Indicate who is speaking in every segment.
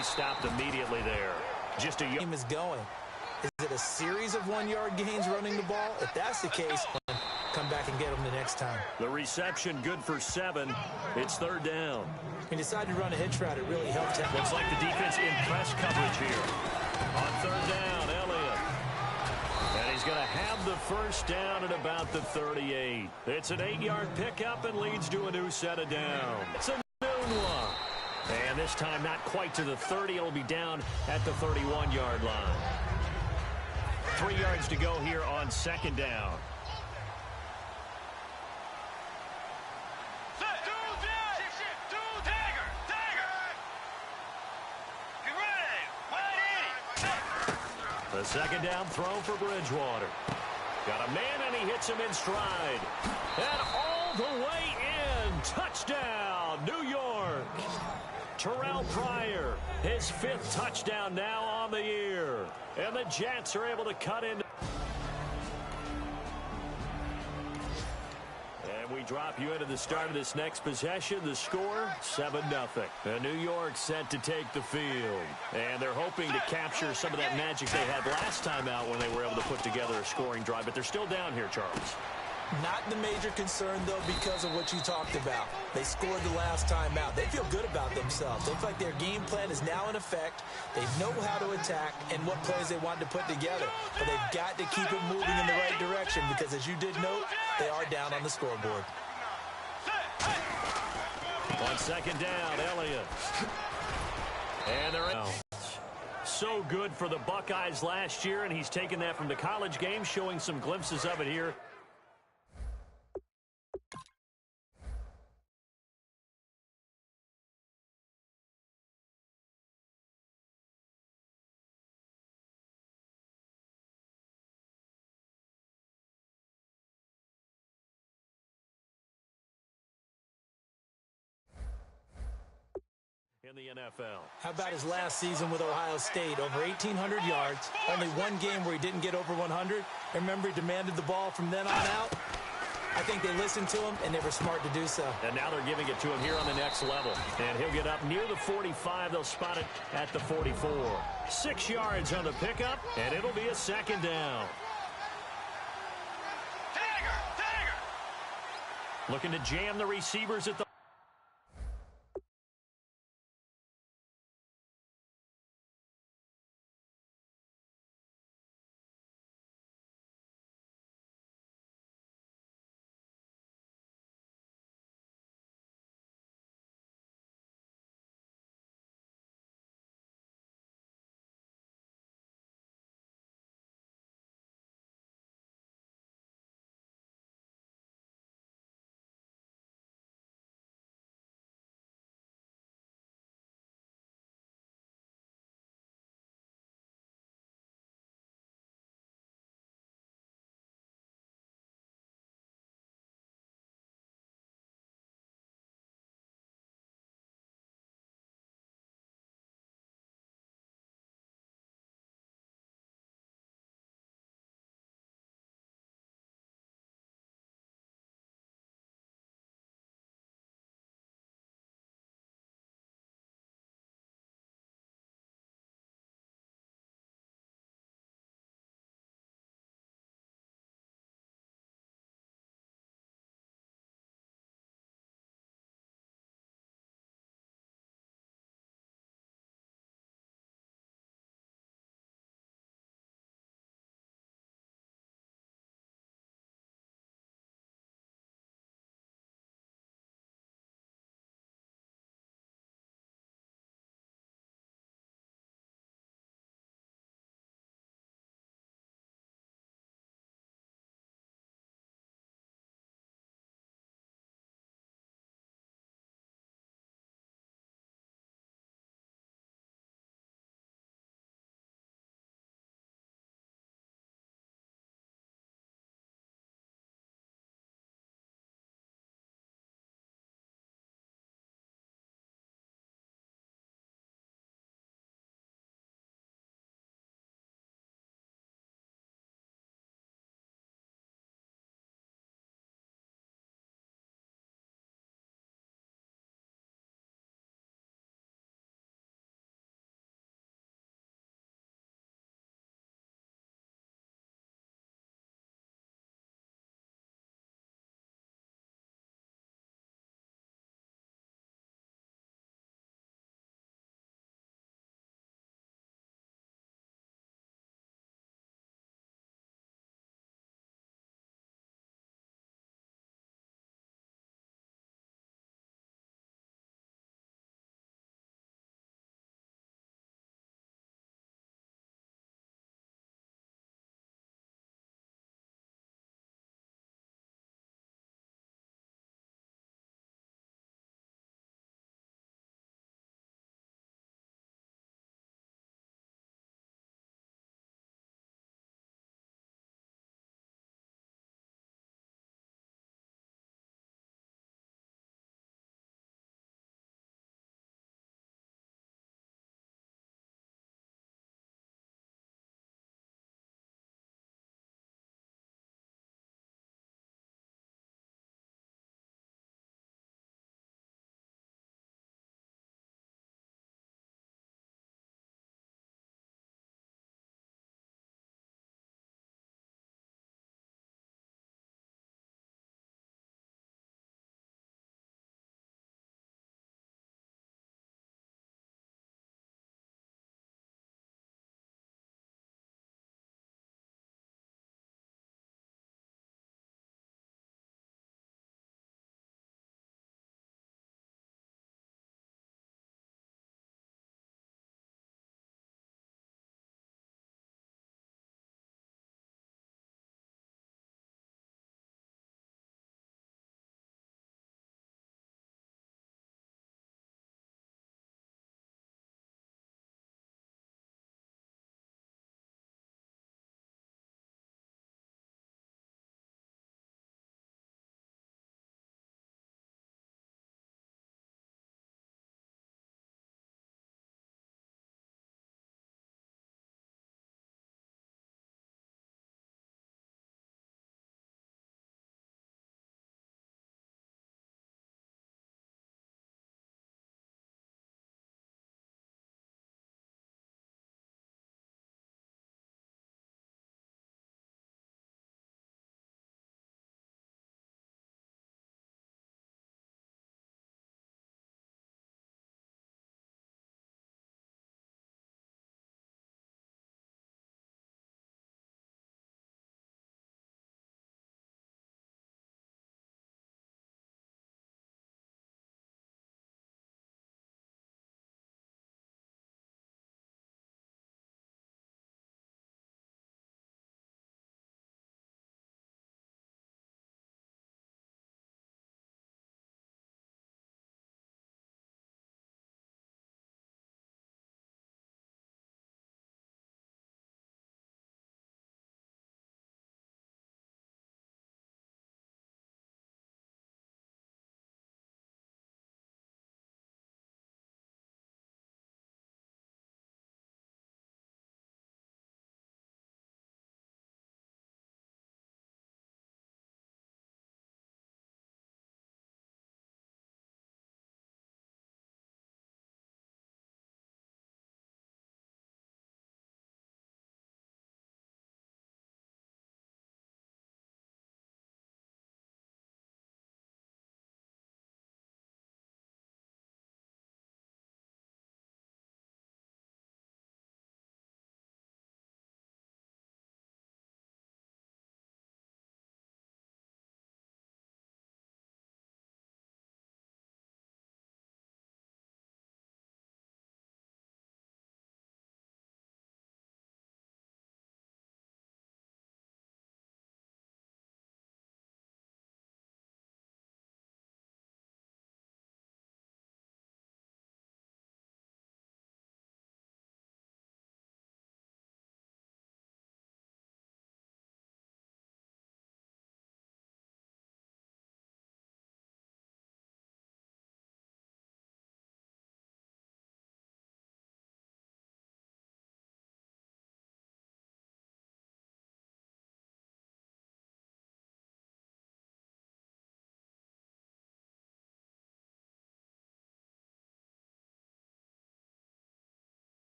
Speaker 1: He stopped immediately there. Just a
Speaker 2: game is going. Is it a series of 1-yard gains running the ball? If that's the case, come back and get them the next time.
Speaker 1: The reception good for 7. It's third down.
Speaker 2: He decided to run a hitch route. It really helped him.
Speaker 1: Looks like the defense in press coverage here. On third down, Elliott. And he's going to have the first down at about the 38. It's an 8-yard pickup and leads to a new set of downs. It's a new one. And this time not quite to the 30. It'll be down at the 31-yard line. 3 yards to go here on second down. The second down throw for Bridgewater. Got a man, and he hits him in stride. And all the way in. Touchdown, New York. Terrell Pryor, his 5th touchdown now on the year. And the Jets are able to cut in. And we drop you into the start of this next possession. The score, 7-0. And New York set to take the field. And they're hoping to capture some of that magic they had last time out when they were able to put together a scoring drive. But they're still down here, Charles.
Speaker 2: Not the major concern, though, because of what you talked about. They scored the last time out. They feel good about themselves. They feel like their game plan is now in effect. They know how to attack and what plays they want to put together. But they've got to keep it moving in the right direction because, as you did note, they are down on the scoreboard.
Speaker 1: On second down, Elliott. And they're out. So good for the Buckeyes last year, and he's taken that from the college game, showing some glimpses of it here. In the NFL.
Speaker 2: How about his last season with Ohio State? Over 1,800 yards, only one game where he didn't get over 100. Remember, he demanded the ball from then on out. I think they listened to him, and they were smart to do so.
Speaker 1: And now they're giving it to him here on the next level. And he'll get up near the 45. They'll spot it at the 44. 6 yards on the pickup, and it'll be a second down. Looking to jam the receivers at the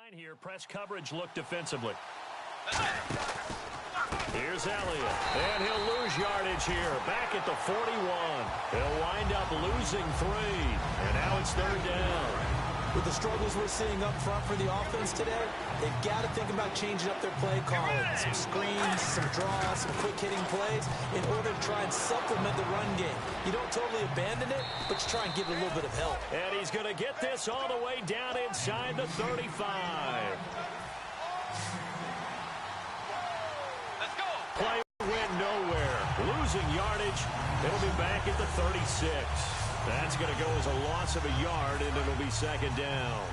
Speaker 1: line here. Press coverage look defensively. Here's Elliott, and he'll lose yardage here. Back at the 41. He'll wind up losing 3, and now it's 3rd down.
Speaker 2: With the struggles we're seeing up front for the offense today, they've got to think about changing up their play calling. Some screens, some draws, some quick-hitting plays in order to try and supplement the run game. You don't totally abandon it, but you try and give it a little bit of help.
Speaker 1: And he's going to get this all the way down inside the 35.
Speaker 3: Let's go.
Speaker 1: Play went nowhere. Losing yardage. It'll be back at the 36. That's going to go as a loss of a yard, and it'll be 2nd down.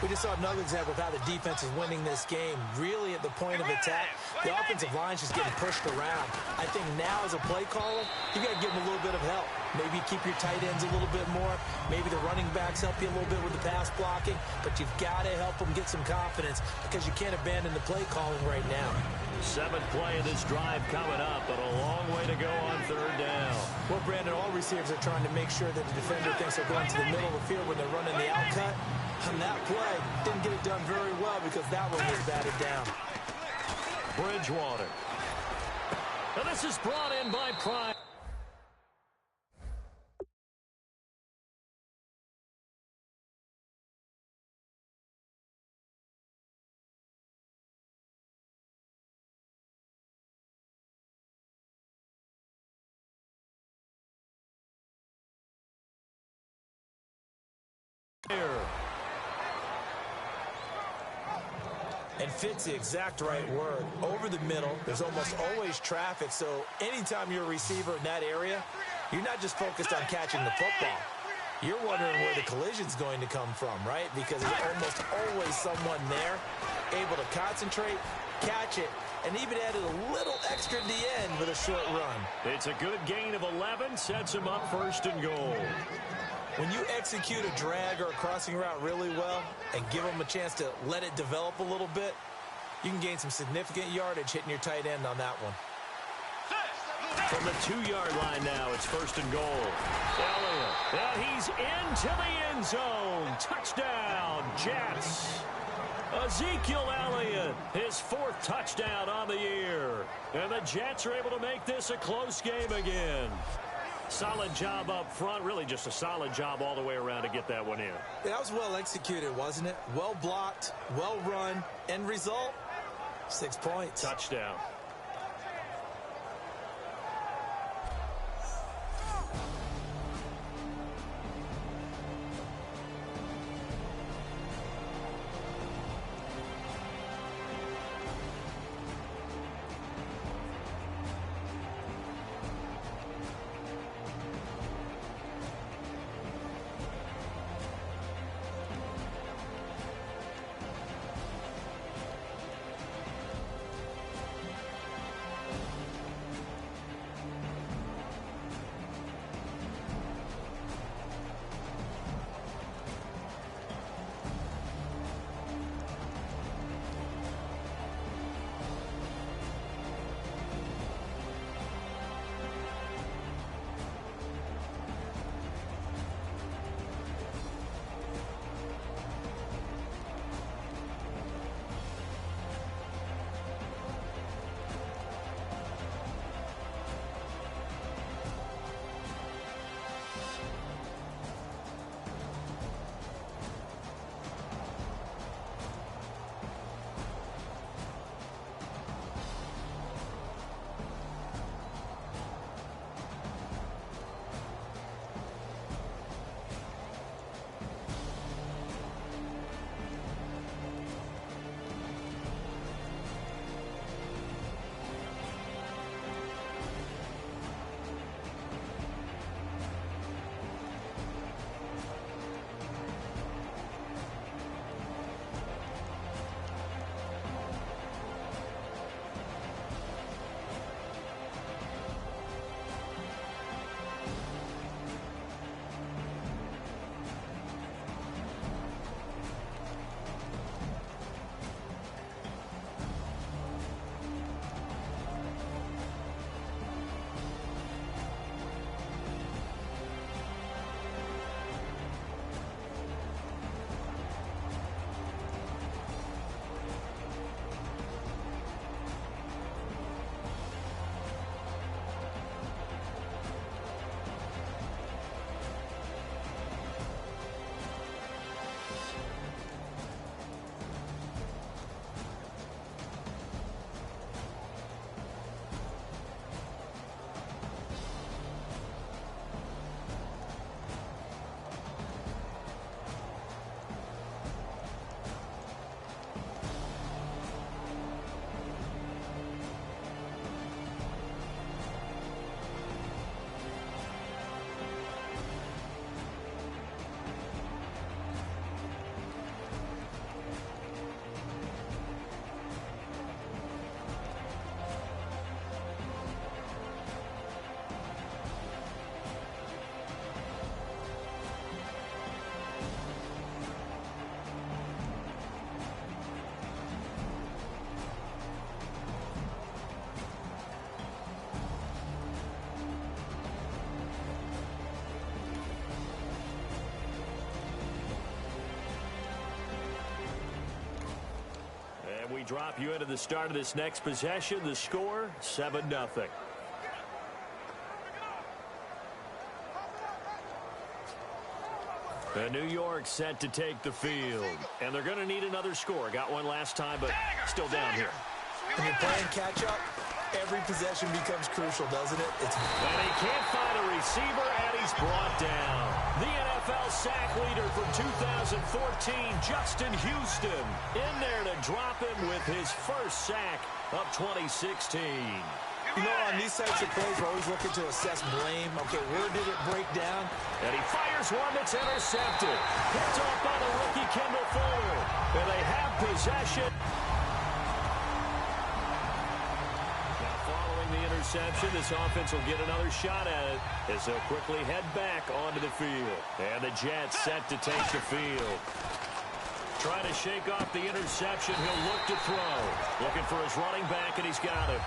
Speaker 2: We just saw another example of how the defense is winning this game. Really at the point of attack, the offensive line's just getting pushed around. I think now as a play caller, you got to give them a little bit of help. Maybe keep your tight ends a little bit more. Maybe the running backs help you a little bit with the pass blocking. But you've got to help them get some confidence because you can't abandon the play calling right now.
Speaker 1: 7th play of this drive coming up, but a long way to go on 3rd down.
Speaker 2: Well, Brandon, all receivers are trying to make sure that the defender thinks they're going to the middle of the field when they're running the out cut. And that play didn't get it done very well because that one was batted down.
Speaker 1: Bridgewater. And this is brought in by Prime.
Speaker 2: And fit's the exact right word. Over the middle, there's almost always traffic, so anytime you're a receiver in that area, you're not just focused on catching the football. You're wondering where the collision's going to come from, right? Because there's almost always someone there able to concentrate, catch it, and even added a little extra at the end with a short run.
Speaker 1: It's a good gain of 11, sets him up 1st and goal.
Speaker 2: When you execute a drag or a crossing route really well and give them a chance to let it develop a little bit, you can gain some significant yardage hitting your tight end on that one.
Speaker 1: From the 2-yard line now, it's 1st and goal. Elliott, and he's into the end zone. Touchdown, Jets. Ezekiel Elliott, his 4th touchdown on the year. And the Jets are able to make this a close game again. Solid job up front, really just a solid job all the way around to get that one in.
Speaker 2: That was well executed, wasn't it? Well blocked, well run. End result, 6 points.
Speaker 1: Touchdown. drop you into the start of this next possession. The score, 7-0. And New York set to take the field. And they're going to need another score. Got one last time, but still down here.
Speaker 2: When you're playing catch-up, every possession becomes crucial, doesn't it?
Speaker 1: And he can't find a receiver, and he's brought down. The NFL sack leader from 2014, Justin Houston, in there to drop him with his first sack of 2016.
Speaker 2: You know, on these types of plays, we're always looking to assess blame. Okay, where did it break down?
Speaker 1: And he fires one that's intercepted. Picked off by the rookie Kendall Fuller. And they have possession. Now, following the interception, this offense will get another shot at it as they'll quickly head back onto the field. And the Jets set to take the field. Trying to shake off the interception. He'll look to throw. Looking for his running back, and he's got it.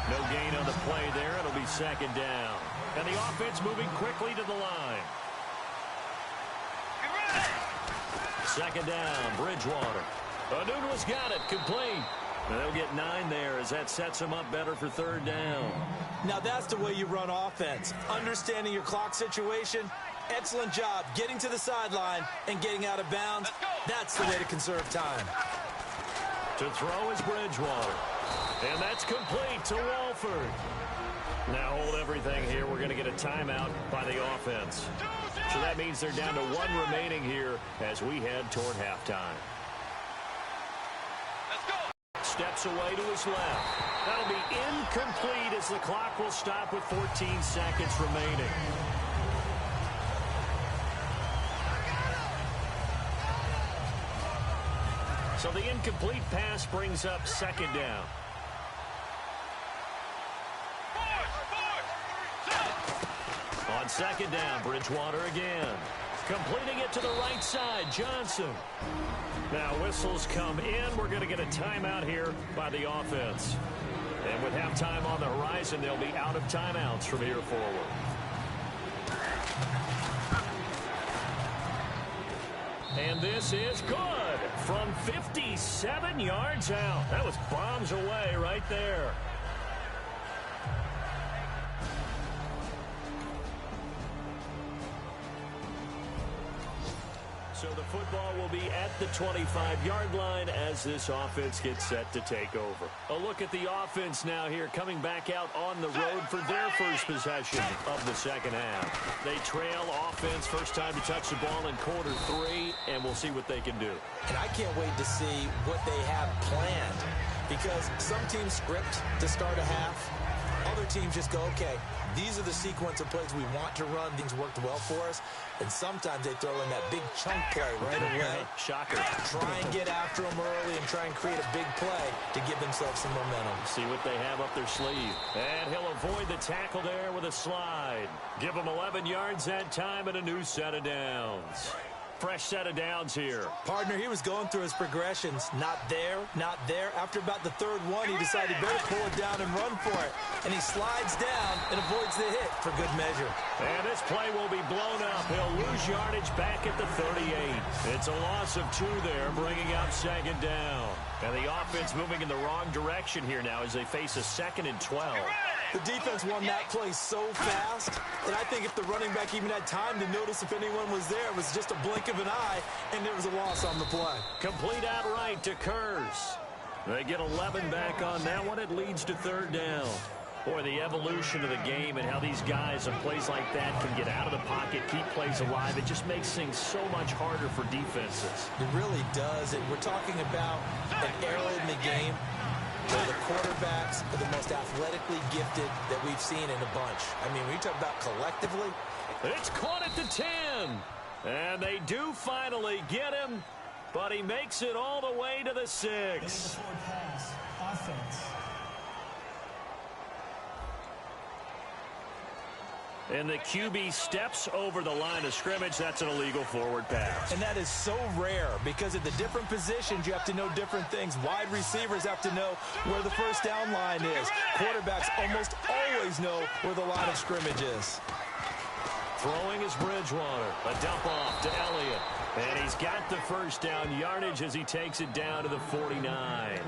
Speaker 1: No gain on the play there. It'll be second down. And the offense moving quickly to the line. Second down, Bridgewater. Anunua's got it, complete. And they'll get 9 there as that sets them up better for third down.
Speaker 2: Now that's the way you run offense. Understanding your clock situation. Excellent job getting to the sideline and getting out of bounds. That's the way to conserve time.
Speaker 1: To throw is Bridgewater. And that's complete to Walford. Now hold everything here. We're going to get a timeout by the offense. So that means they're down to 1 remaining here as we head toward halftime. Steps away to his left. That'll be incomplete as the clock will stop with 14 seconds remaining. So the incomplete pass brings up second down. On second down, Bridgewater again. Completing it to the right side, Johnson. Now whistles come in. We're going to get a timeout here by the offense. And with halftime on the horizon, they'll be out of timeouts from here forward. And this is good from 57 yards out. That was bombs away right there. So the football will be at the 25-yard line as this offense gets set to take over. A look at the offense now here, coming back out on the road for their first possession of the second half. They trail offense, first time to touch the ball in quarter 3, and we'll see what they can do.
Speaker 2: And I can't wait to see what they have planned, because some teams script to start a half. Other teams just go, okay, these are the sequence of plays we want to run. Things worked well for us. And sometimes they throw in that big chunk play right away.
Speaker 1: Shocker.
Speaker 2: Try and get after them early and try and create a big play to give themselves some momentum.
Speaker 1: See what they have up their sleeve. And he'll avoid the tackle there with a slide. Give him 11 yards that time and a new set of downs. Fresh set of downs here.
Speaker 2: Partner, he was going through his progressions. Not there, not there. After about the third one, he decided he better pull it down and run for it. And he slides down and avoids the hit for good measure.
Speaker 1: And this play will be blown up. He'll lose yardage back at the 38. It's a loss of 2 there, bringing up second down. And the offense moving in the wrong direction here now as they face a 2nd and 12.
Speaker 2: The defense won that play so fast that I think if the running back even had time to notice if anyone was there, it was just a blink of an eye, and there was a loss on the play.
Speaker 1: Complete outright to Kurz. They get 11 back on that one. It leads to third down. Boy, the evolution of the game and how these guys on plays like that can get out of the pocket, keep plays alive, it just makes things so much harder for defenses.
Speaker 2: It really does. And we're talking about an era in the game where the quarterbacks are the most athletically gifted that we've seen in a bunch. I mean, when you talk about collectively.
Speaker 1: It's caught at the 10. And they do finally get him, but he makes it all the way to the 6.
Speaker 3: Offense.
Speaker 1: And the QB steps over the line of scrimmage. That's an illegal forward pass.
Speaker 2: And that is so rare because at the different positions, you have to know different things. Wide receivers have to know where the first down line is. Quarterbacks almost always know where the line of scrimmage is.
Speaker 1: Throwing is Bridgewater. A dump off to Elliott. And he's got the first down yardage as he takes it down to the 49.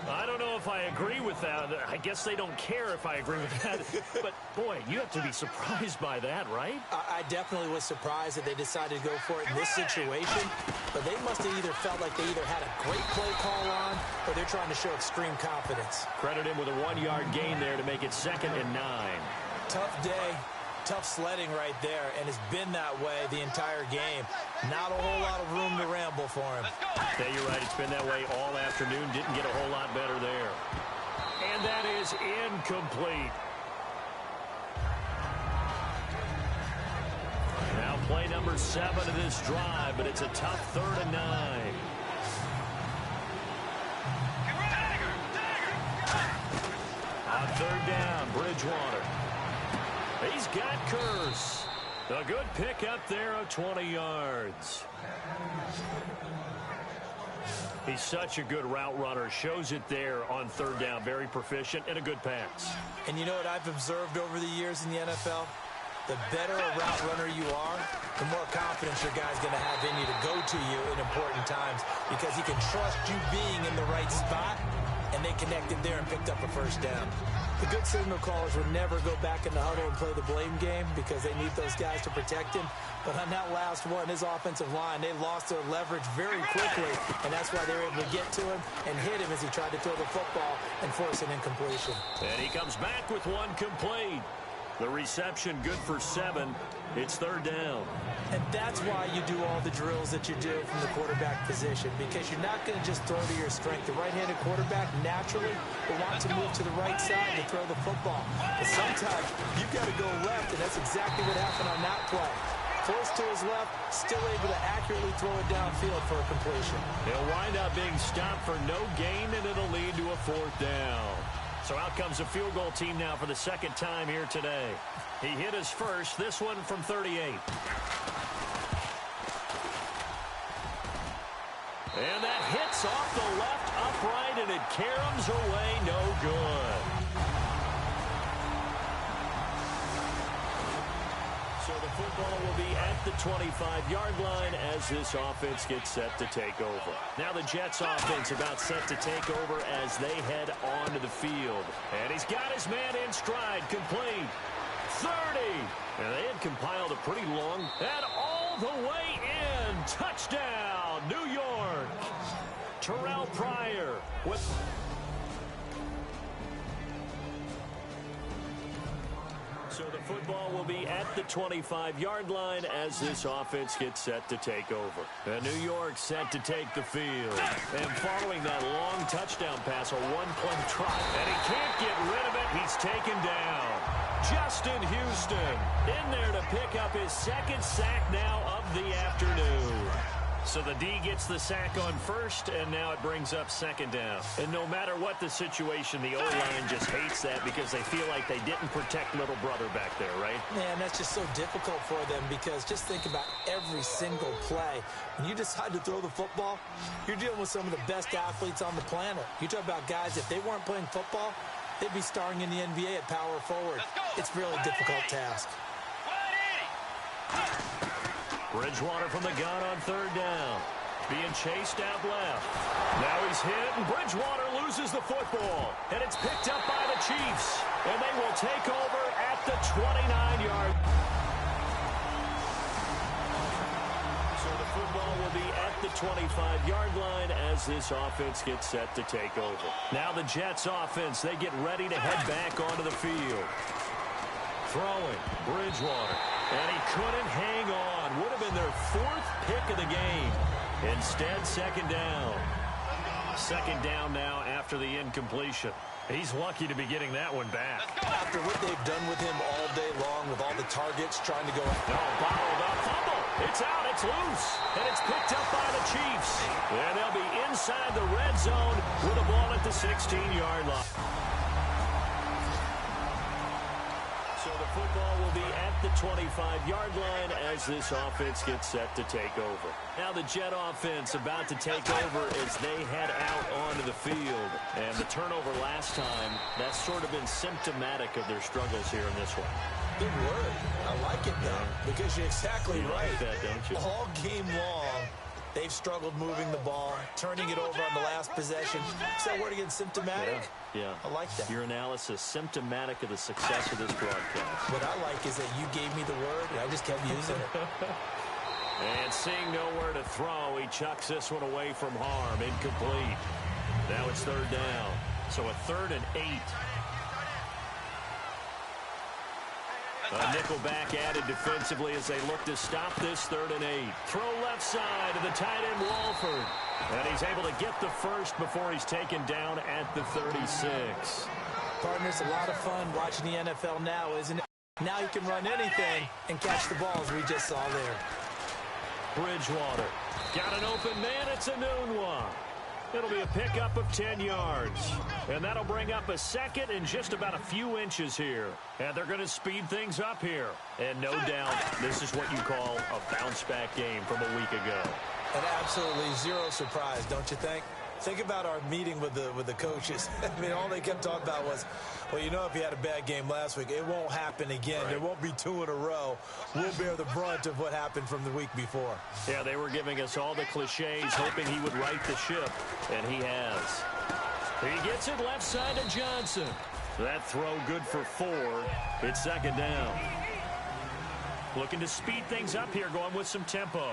Speaker 1: I don't know if I agree with that. I guess they don't care if I agree with that. But, boy, you have to be surprised by that, right?
Speaker 2: I definitely was surprised that they decided to go for it in this situation. But they must have either felt like they either had a great play call on or they're trying to show extreme confidence.
Speaker 1: Credit him with a 1-yard gain there to make it 2nd and 9.
Speaker 2: Tough day. Tough sledding right there, and it's been that way the entire game. Not a whole lot of room to ramble for him.
Speaker 1: Yeah, you're right. It's been that way all afternoon. Didn't get a whole lot better there. And that is incomplete. Now play number 7 of this drive, but it's a tough 3rd and 9. On 3rd down, Bridgewater. He's got Curse. A good pickup there of 20 yards. He's such a good route runner. Shows it there on 3rd down. Very proficient and a good pass.
Speaker 2: And you know what I've observed over the years in the NFL? The better a route runner you are, the more confidence your guy's going to have in you to go to you in important times because he can trust you being in the right spot, and they connected there and picked up a first down. The good signal callers would never go back in the huddle and play the blame game because they need those guys to protect him. But on that last one, his offensive line, they lost their leverage very quickly, and that's why they were able to get to him and hit him as he tried to throw the football and force an incompletion.
Speaker 1: And he comes back with one complete. The reception good for 7. It's 3rd down.
Speaker 2: And that's why you do all the drills that you do from the quarterback position, because you're not going to just throw to your strength. The right-handed quarterback naturally will want to move to the right side to throw the football. But sometimes you've got to go left, and that's exactly what happened on that play. Forced to his left, still able to accurately throw it downfield for a completion.
Speaker 1: He'll wind up being stopped for no gain, and it'll lead to a 4th down. So out comes a field goal team now for the 2nd time here today. He hit his first, this one from 38. And that hits off the left upright, and it caroms away, no good. So the football will be at the 25-yard line as this offense gets set to take over. Now the Jets offense about set to take over as they head onto the field. And he's got his man in stride, complete. 30. And they had compiled a pretty long, and all the way in. Touchdown, New York. Terrell Pryor with... So the football will be at the 25-yard line as this offense gets set to take over. And New York set to take the field. And following that long touchdown pass, a one-play trot. And he can't get rid of it. He's taken down. Justin Houston in there to pick up his 2nd sack now of the afternoon. So the D gets the sack on first, and now it brings up 2nd down. And no matter what the situation, the O-line just hates that because they feel like they didn't protect little brother back there, right?
Speaker 2: Man, that's just so difficult for them because just think about every single play. When you decide to throw the football, you're dealing with some of the best athletes on the planet. You talk about guys, if they weren't playing football, they'd be starring in the NBA at power forward. It's really a difficult task.
Speaker 1: Bridgewater from the gun on 3rd down. Being chased out left. Now he's hit, and Bridgewater loses the football. And it's picked up by the Chiefs. And they will take over at the 29-yard. So the football will be at the 25-yard line as this offense gets set to take over. Now the Jets offense, they get ready to head back onto the field. Throwing, Bridgewater. And he couldn't hang on. Would have been their 4th pick of the game. Instead, 2nd down. 2nd down now after the incompletion. He's lucky to be getting that one back.
Speaker 2: After what they've done with him all day long with all the targets trying to go...
Speaker 1: No, bottled up. Fumble. It's out. It's loose. And it's picked up by the Chiefs. And they'll be inside the red zone with a ball at the 16-yard line. So the football will be at the 25-yard line as this offense gets set to take over. Now the Jet offense about to take over as they head out onto the field. And the turnover last time, that's sort of been symptomatic of their struggles here in this one.
Speaker 2: Good word. I like it, though, because you're exactly right.
Speaker 1: Like that, don't you?
Speaker 2: All game long, they've struggled moving the ball, turning it over on the last possession. Is that word again, symptomatic?
Speaker 1: Yeah.
Speaker 2: I like that.
Speaker 1: Your analysis, symptomatic of the success of this broadcast.
Speaker 2: What I like is that you gave me the word, and I just kept using it.
Speaker 1: And seeing nowhere to throw, he chucks this one away from harm. Incomplete. Now it's third down. So a 3rd and 8. A nickel back added defensively as they look to stop this 3rd and 8. Throw left side to the tight end Walford. And he's able to get the first before he's taken down at the 36.
Speaker 2: Partners, a lot of fun watching the NFL now, isn't it? Now you can run anything and catch the ball as we just saw there.
Speaker 1: Bridgewater. Got an open man. It's a noon one. It'll be a pickup of 10 yards. And that'll bring up a 2nd and just about a few inches here. And they're going to speed things up here. And no doubt, this is what you call a bounce-back game from a week ago.
Speaker 2: And absolutely zero surprise, don't you think? Think about our meeting with the coaches. I mean, all they kept talking about was, well, you know, if you had a bad game last week, it won't happen again.
Speaker 1: Right.
Speaker 2: There won't be 2 in a row. We'll bear the brunt of what happened from the week before.
Speaker 1: Yeah, they were giving us all the cliches, hoping he would right the ship, and he has. He gets it left side to Johnson. That throw good for 4. It's 2nd down. Looking to speed things up here, going with some tempo.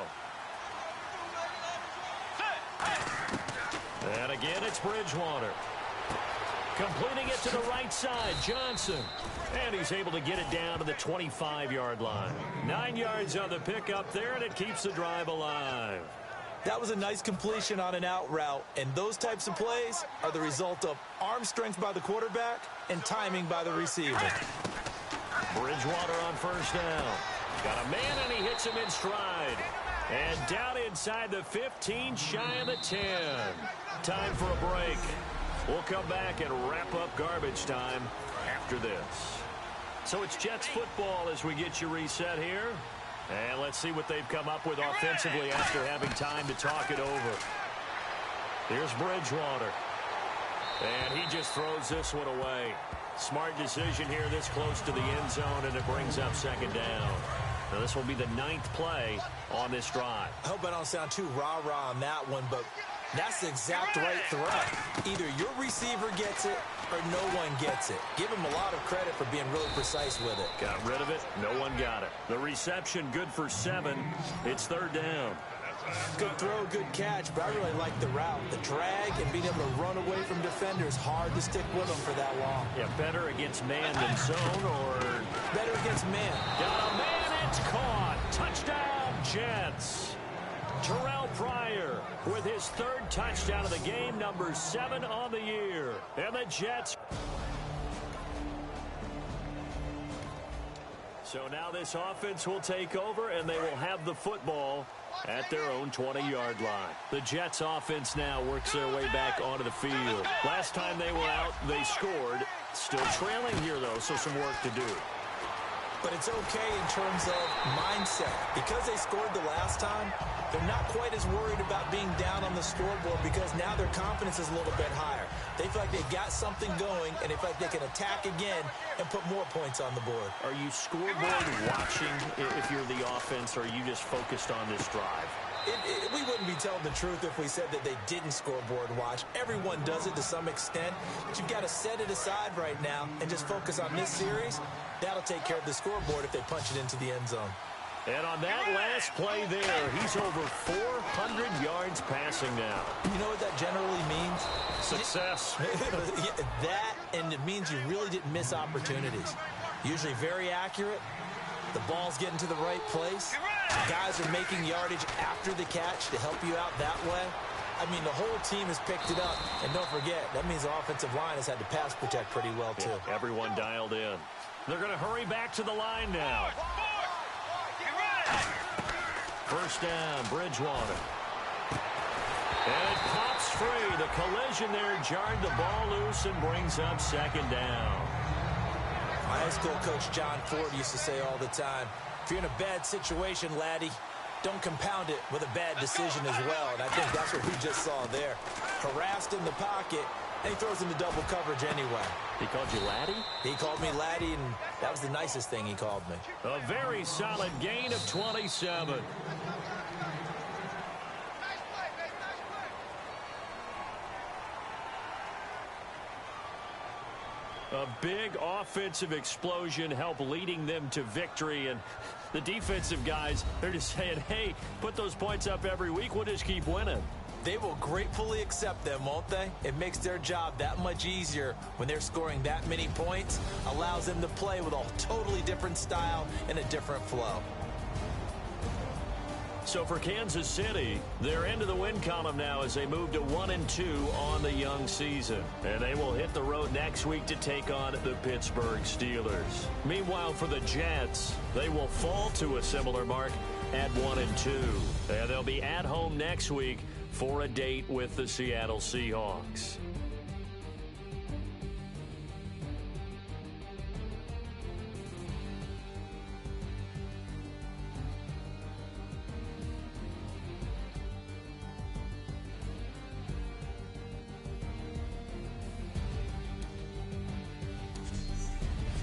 Speaker 1: And again, it's Bridgewater. Completing it to the right side, Johnson. And he's able to get it down to the 25-yard line. 9 yards on the pickup there, and it keeps the drive alive.
Speaker 2: That was a nice completion on an out route, and those types of plays are the result of arm strength by the quarterback and timing by the receiver.
Speaker 1: Bridgewater on first down. Got a man, and he hits him in stride. And down inside the 15, shy of the 10. Time for a break. We'll come back and wrap up garbage time after this. So it's Jets football as we get you reset here. And let's see what they've come up with offensively after having time to talk it over. Here's Bridgewater. And he just throws this one away. Smart decision here this close to the end zone, and it brings up 2nd down. Now this will be the 9th play on this drive.
Speaker 2: I hope I don't sound too rah-rah on that one, but that's the exact right throw. Either your receiver gets it or no one gets it. Give him a lot of credit for being really precise with it.
Speaker 1: Got rid of it. No one got it. The reception good for 7. It's 3rd down.
Speaker 2: Good throw, good catch, but I really like the route. The drag and being able to run away from defenders, hard to stick with them for that long.
Speaker 1: Yeah, better against man than zone, or
Speaker 2: better against man.
Speaker 1: Got a man, it's caught. Touchdown, Jets. Terrell Pryor with his 3rd touchdown of the game, number 7 on the year. And the Jets. So now this offense will take over, and they will have the football at their own 20-yard line. The Jets offense now works their way back onto the field. Last time they were out, they scored. Still trailing here, though, so some work to do.
Speaker 2: But it's okay in terms of mindset. Because they scored the last time, they're not quite as worried about being down on the scoreboard because now their confidence is a little bit higher. They feel like they've got something going, and they feel like they can attack again and put more points on the board.
Speaker 1: Are you scoreboard watching if you're the offense, or are you just focused on this drive?
Speaker 2: We wouldn't be telling the truth if we said that they didn't scoreboard watch. Everyone does it to some extent, but you've got to set it aside right now and just focus on this series. That'll take care of the scoreboard if they punch it into the end zone.
Speaker 1: And on that last play there, he's over 400 yards passing now.
Speaker 2: You know what that generally means?
Speaker 1: Success.
Speaker 2: That, and it means you really didn't miss opportunities. Usually very accurate. The ball's getting to the right place. Guys are making yardage after the catch to help you out that way. I mean, the whole team has picked it up. And don't forget, that means the offensive line has had to pass protect pretty well, too.
Speaker 1: Yeah, everyone dialed in. They're going to hurry back to the line now. First down, Bridgewater. And it pops free. The collision there jarred the ball loose and brings up 2nd down.
Speaker 2: My high school coach John Ford used to say all the time, if you're in a bad situation, laddie, don't compound it with a bad decision as well. And I think that's what we just saw there. Harassed in the pocket, and he throws into double coverage anyway.
Speaker 1: He called you laddie?
Speaker 2: He called me laddie, and that was the nicest thing he called me.
Speaker 1: A very solid gain of 27. A big offensive explosion helped leading them to victory, and the defensive guys, they're just saying, hey, put those points up every week, we'll just keep winning.
Speaker 2: They will gratefully accept them, won't they? It makes their job that much easier when they're scoring that many points, allows them to play with a totally different style and a different flow.
Speaker 1: So for Kansas City, they're into the win column now as they move to 1-2 on the young season. And they will hit the road next week to take on the Pittsburgh Steelers. Meanwhile, for the Jets, they will fall to a similar mark at 1-2. And they'll be at home next week for a date with the Seattle Seahawks.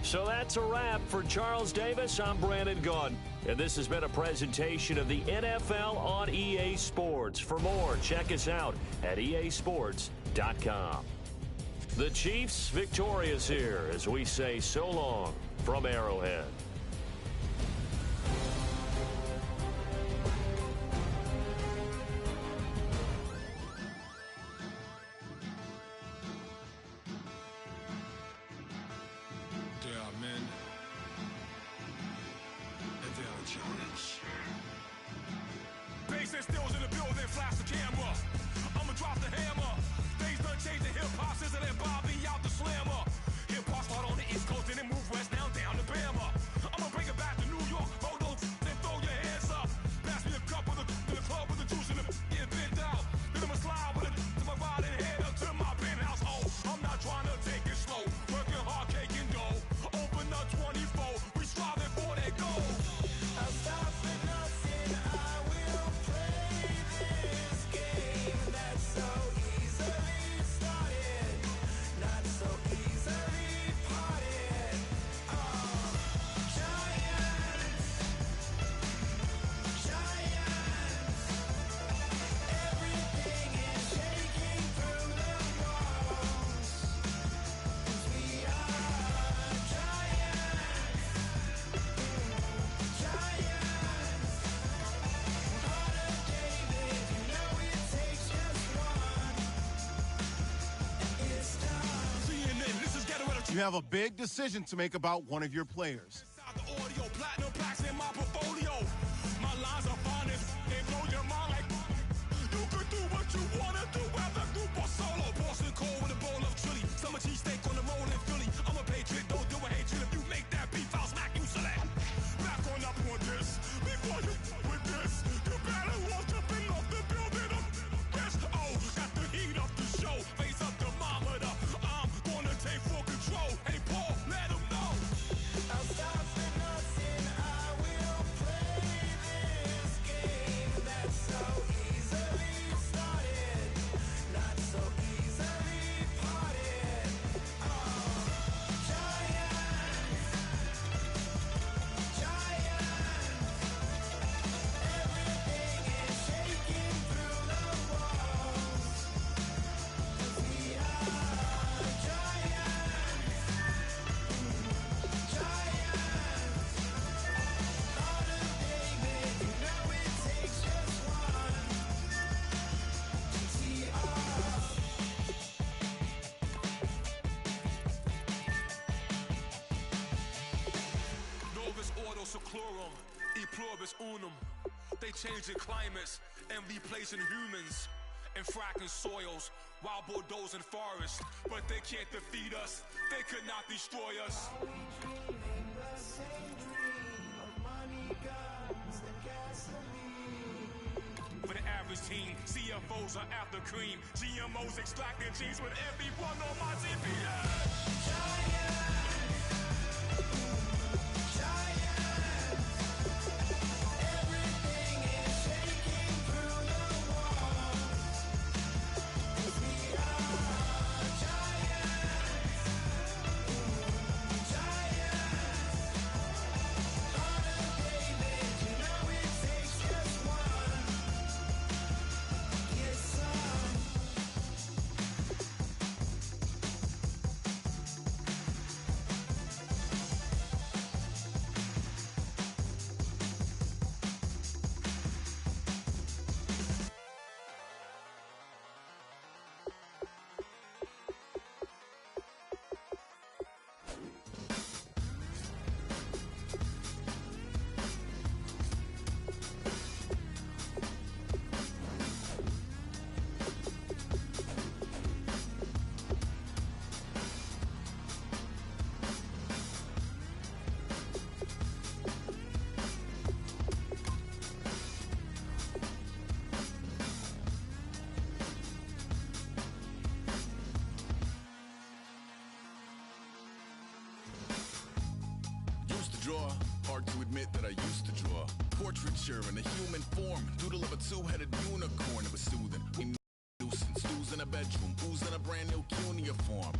Speaker 1: So that's a wrap. For Charles Davis, I'm Brandon Gaudin. And this has been a presentation of the NFL on EA Sports. For more, check us out at easports.com. The Chiefs victorious here as we say so long from Arrowhead.
Speaker 4: Basin stills in the building, flash the camera. I'ma drop the hammer. Things done changed the hip-hop, sizzle and Bobby out the slammer. Hip-hop start on the East Coast and then move west, now down to Bama. I'ma bring it back to New York, roll those and throw your hands up. Pass me a cup of the club with the juice in the get bent out. Then I'ma slide with it to my ride and head up to my penthouse. Oh, I'm not trying to take it slow, working hard, cake and dough. Open up 24, we striving for that goal. I'll stop for nothing, I will play this game that's so easily started, not so easily parted. Giants, everything is shaking through the walls, 'cause we are giants. Heart of David, you know it takes just one. It's time. CNN, this is Ghetto Editor.
Speaker 5: You have a big decision to make about one of your players.
Speaker 4: Inside the audio, platinum plaques in my portfolio. My lines are finest, they blow your mind like you could do what you wanna do, whether group or solo. Boston cold with a bowl of chili, summer cheesesteak on the roll in Philly. I'm a patriot, don't do a hatred. If you make that beef, I'll smack you silly. Back on up on this, before you with this, you better walk jumping off the building of this. Oh, got the heat of the show, face up thermometer. I'm gonna take full control. Hey Paul, let him know. I'll stop for nothing, I will play this game that's so easily started, not so easily parted. Giants, everything is shaking through the walls, 'cause we are giants. Heart of David, you know it takes just one. Novus ordo seclorum, e pluribus unum. They changing climates and replacing humans and fracking soils, wild bulldozing forests. But they can't defeat us, they could not destroy us. For the average team, CFOs are after cream. GMOs extracting genes with everyone on my TPS. draw. Hard to admit that I used to draw. Portraiture in a human form. Doodle of a two-headed unicorn. It was soothing. We nuisance. Stews in a bedroom. Oozing a brand new cuneiform.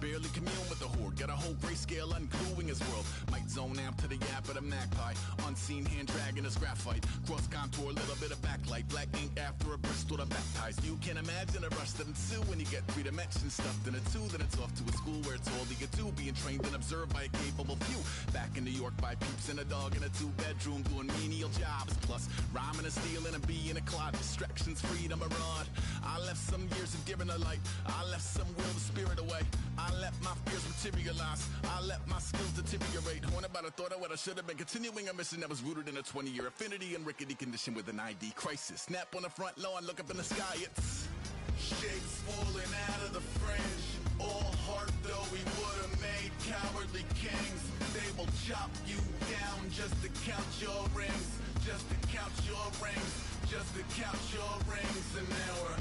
Speaker 4: Barely commune with the horde. Got a whole grayscale ungluing his world. Might zone amp to the yap of the magpie. Unseen hand dragging his graphite. Cross contour, little bit of backlight. Black ink after a Bristol to baptize. You can imagine a rush that ensue when you get 3 dimensions stuffed in a 2. Then it's off to a school where it's all you get to. Being trained and observed by a capable few. Back in New York by peeps and a dog in a 2-bedroom doing menial jobs. Plus rhyming and stealing and being a clod. Distractions, freedom, a rod. I left some years of giving a light. I left some will the spirit away. I let my fears materialize. I let my skills deteriorate. Horn about a thought of what I should have been. Continuing a mission that was rooted in a 20-year affinity and rickety condition with an ID crisis. Snap on the front lawn, look up in the sky. It's shapes falling out of the fringe. All heart though we would have made cowardly kings. They will chop you down just to count your rings. Just to count your rings. Just to count your rings. And now we're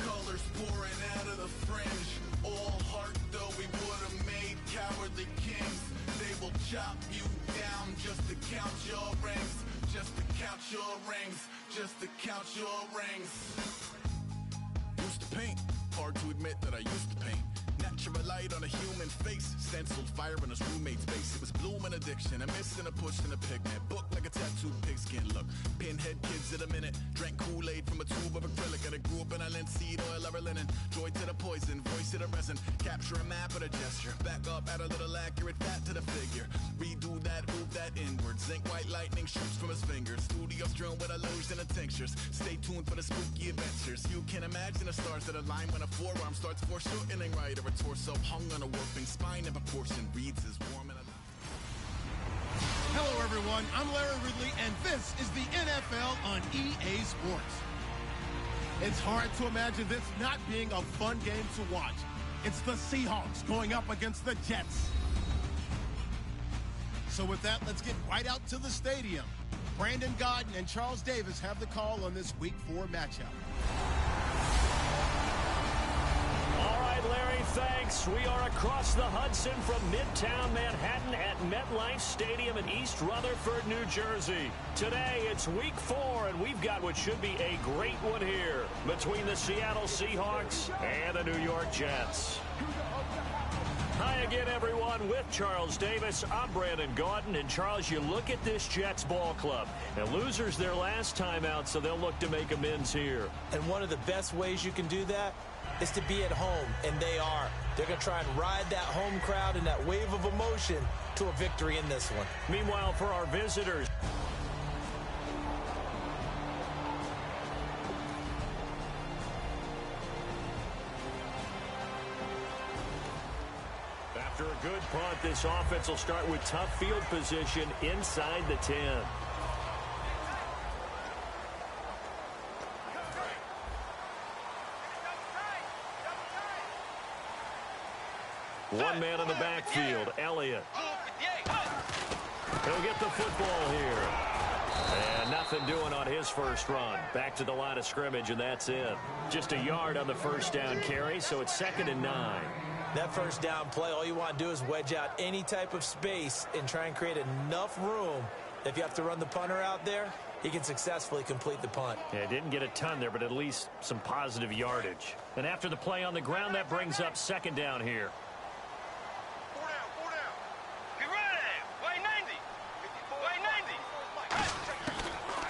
Speaker 4: colors pouring out of the fringe. All heart though we would have made cowardly kings. They will chop you down just to count your rings. Just to count your rings. Just to count your rings. Used to paint. Hard to admit that I used to paint. Natural light on a human face. Stenciled fire in his roommate's face. It was bloom and addiction. A miss and a push and a pigment. Book like a tattooed pigskin look. Pinhead kids in a minute. Drank Kool-Aid from a tube of acrylic. And I grew up in a linseed oil or a linen. Joy to the poison. Voice to the resin. Capture a map of a gesture. Back up, add a little accurate fat to the figure. Redo that, move that inward. Zinc white lightning shoots from his fingers. Studio strewn with illusion and tinctures. Stay tuned for the spooky adventures. You can imagine the stars that align when a forearm starts foreshortening right, or a torso hung on a warping spine in proportion. Reads as warm and alive.
Speaker 5: Hello, everyone. I'm Larry Ridley, and this is the NFL on EA Sports. It's hard to imagine this not being a fun game to watch. It's the Seahawks going up against the Jets. So with that, let's get right out to the stadium. Brandon Gaudin and Charles Davis have the call on this Week 4 matchup.
Speaker 1: Larry, thanks. We are across the Hudson from Midtown Manhattan at MetLife Stadium in East Rutherford, New Jersey. Today, it's Week 4, and we've got what should be a great one here between the Seattle Seahawks and the New York Jets. Hi again, everyone. With Charles Davis, I'm Brandon Gaudin. And, Charles, you look at this Jets ball club. And losers their last time out, so they'll look to make amends here.
Speaker 2: And one of the best ways you can do that is to be at home, and they are. They're going to try and ride that home crowd and that wave of emotion to a victory in this one.
Speaker 1: Meanwhile, for our visitors, after a good punt, this offense will start with tough field position inside the 10. One man in the backfield, Elliott. He'll get the football here. And nothing doing on his first run. Back to the line of scrimmage, and that's it. Just a yard on the first down carry, so it's 2nd and 9.
Speaker 2: That first down play, all you want to do is wedge out any type of space and try and create enough room. If you have to run the punter out there, he can successfully complete the punt.
Speaker 1: Yeah, didn't get a ton there, but at least some positive yardage. And after the play on the ground, that brings up 2nd down here.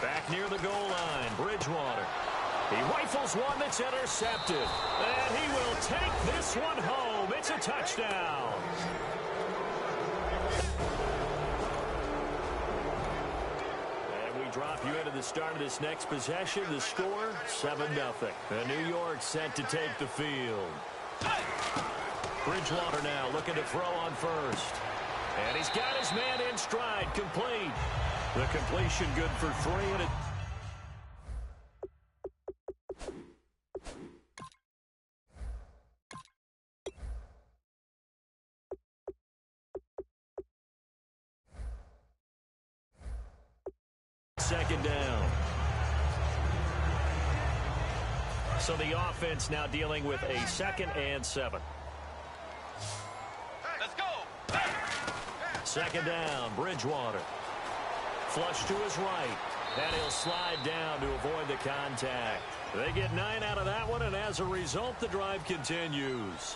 Speaker 1: Back near the goal line, Bridgewater. He rifles one that's intercepted. And he will take this one home. It's a touchdown. And we drop you into the start of this next possession. The score, 7-0. And New York set to take the field. Bridgewater now looking to throw on first. And he's got his man in stride, complete. The completion good for 3, and it... Second down. So the offense now dealing with a 2nd and 7. Second down, Bridgewater. Flush to his right, and he'll slide down to avoid the contact. They get 9 out of that one, and as a result, the drive continues.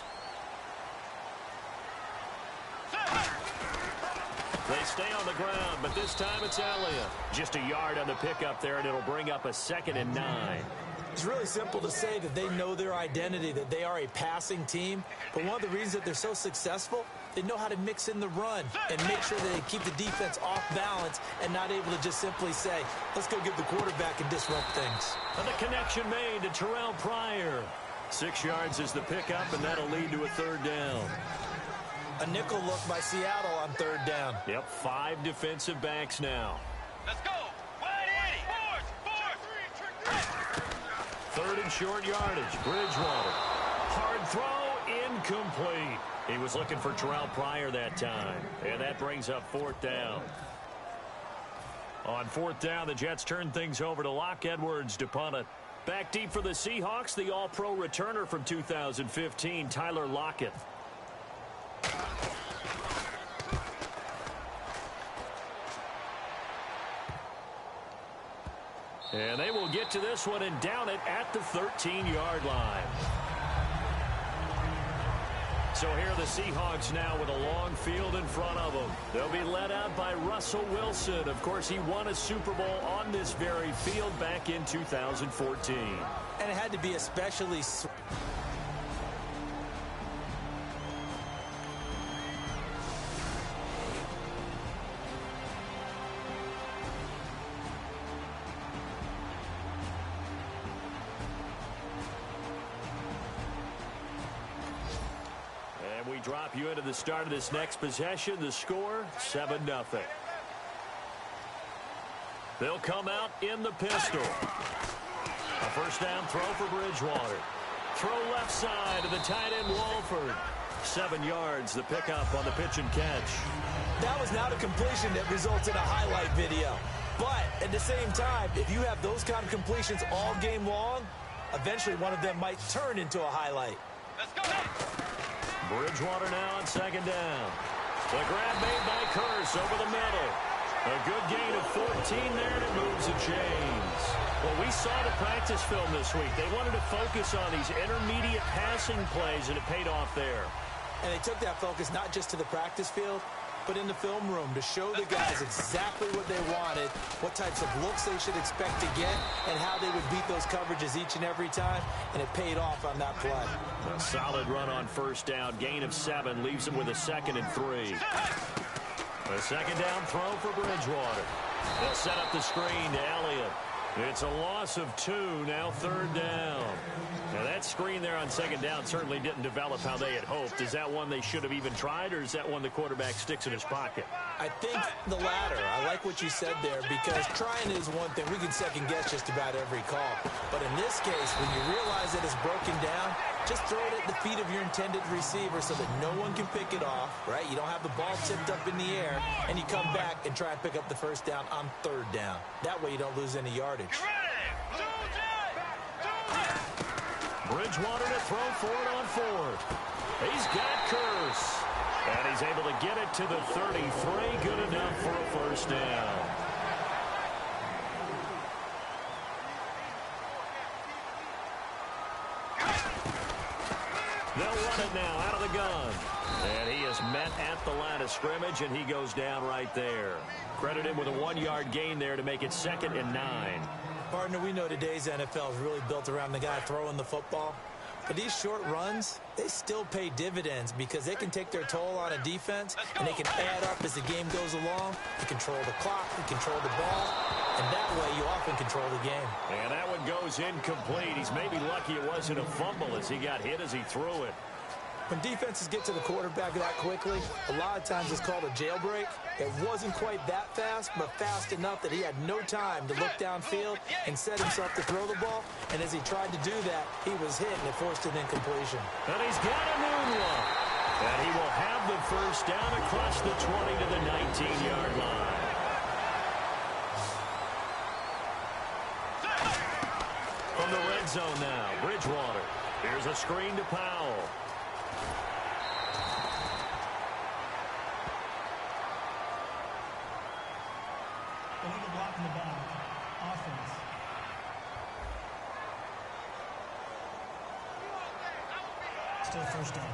Speaker 1: They stay on the ground, but this time it's Elliott. Just a yard on the pickup there, and it'll bring up a 2nd and 9.
Speaker 2: It's really simple to say that they know their identity, that they are a passing team. But one of the reasons that they're so successful, they know how to mix in the run and make sure that they keep the defense off balance and not able to just simply say, let's go get the quarterback and disrupt things.
Speaker 1: And the connection made to Terrell Pryor. 6 yards is the pickup, and that'll lead to a 3rd down.
Speaker 2: A nickel look by Seattle on 3rd down.
Speaker 1: Yep, 5 defensive backs now.
Speaker 4: Let's go. Wide Eddie. Force.
Speaker 1: 3rd and short yardage. Bridgewater. Hard throw, incomplete. He was looking for Terrell Pryor that time. And that brings up 4th down. On 4th down, the Jets turn things over to Locke Edwards to punt it. Back deep for the Seahawks, the All-Pro returner from 2015, Tyler Lockett. And they will get to this one and down it at the 13-yard line. So here are the Seahawks now with a long field in front of them. They'll be led out by Russell Wilson. Of course, he won a Super Bowl on this very field back in 2014.
Speaker 2: And it had to be especially...
Speaker 1: Drop you into the start of this next possession. The score, 7-0. They'll come out in the pistol. A 1st down throw for Bridgewater. Throw left side to the tight end Walford. 7 yards, the pickup on the pitch and catch.
Speaker 2: That was not a completion that results in a highlight video. But at the same time, if you have those kind of completions all game long, eventually one of them might turn into a highlight.
Speaker 4: Let's go.
Speaker 1: Bridgewater now on 2nd down. The grab made by Curse over the middle. A good gain of 14 there, and it moves the chains. Well, we saw the practice film this week. They wanted to focus on these intermediate passing plays, and it paid off there.
Speaker 2: And they took that focus not just to the practice field, but in the film room to show the guys exactly what they wanted, what types of looks they should expect to get, and how they would beat those coverages each and every time, and it paid off on that play.
Speaker 1: A solid run on 1st down. Gain of 7 leaves them with a 2nd and 3. A 2nd down throw for Bridgewater. They'll set up the screen to Elliott. It's a loss of 2, now 3rd down. Now that screen there on 2nd down certainly didn't develop how they had hoped. Is that one they should have even tried, or is that one the quarterback sticks in his pocket?
Speaker 2: I think the latter. I like what you said there, because trying is one thing. We can second guess just about every call. But in this case, when you realize that it's broken down, just throw it at the feet of your intended receiver so that no one can pick it off, right? You don't have the ball tipped up in the air, and you come back and try and pick up the 1st down on 3rd down. That way you don't lose any yardage.
Speaker 1: Bridgewater to throw for it on 4th. He's got Curse. And he's able to get it to the 33. Good enough for a 1st down. They'll run it now out of the gun. And he is met at the line of scrimmage, and he goes down right there. Credit him with a 1-yard gain there to make it 2nd and 9.
Speaker 2: Partner, we know today's NFL is really built around the guy throwing the football. But these short runs, they still pay dividends because they can take their toll on a defense, and they can add up as the game goes along. You control the clock, you control the ball, and that way you often control the game.
Speaker 1: And that one goes incomplete. He's maybe lucky it wasn't a fumble as he got hit as he threw it.
Speaker 2: When defenses get to the quarterback that quickly, a lot of times it's called a jailbreak. It wasn't quite that fast, but fast enough that he had no time to look downfield and set himself to throw the ball. And as he tried to do that, he was hit, and it forced an incompletion.
Speaker 1: And he's got a new one. And he will have the 1st down across the 20 to the 19-yard line. From the red zone now, Bridgewater. Here's a screen to Powell.
Speaker 3: Illegal block in the back. Offense. Still first down.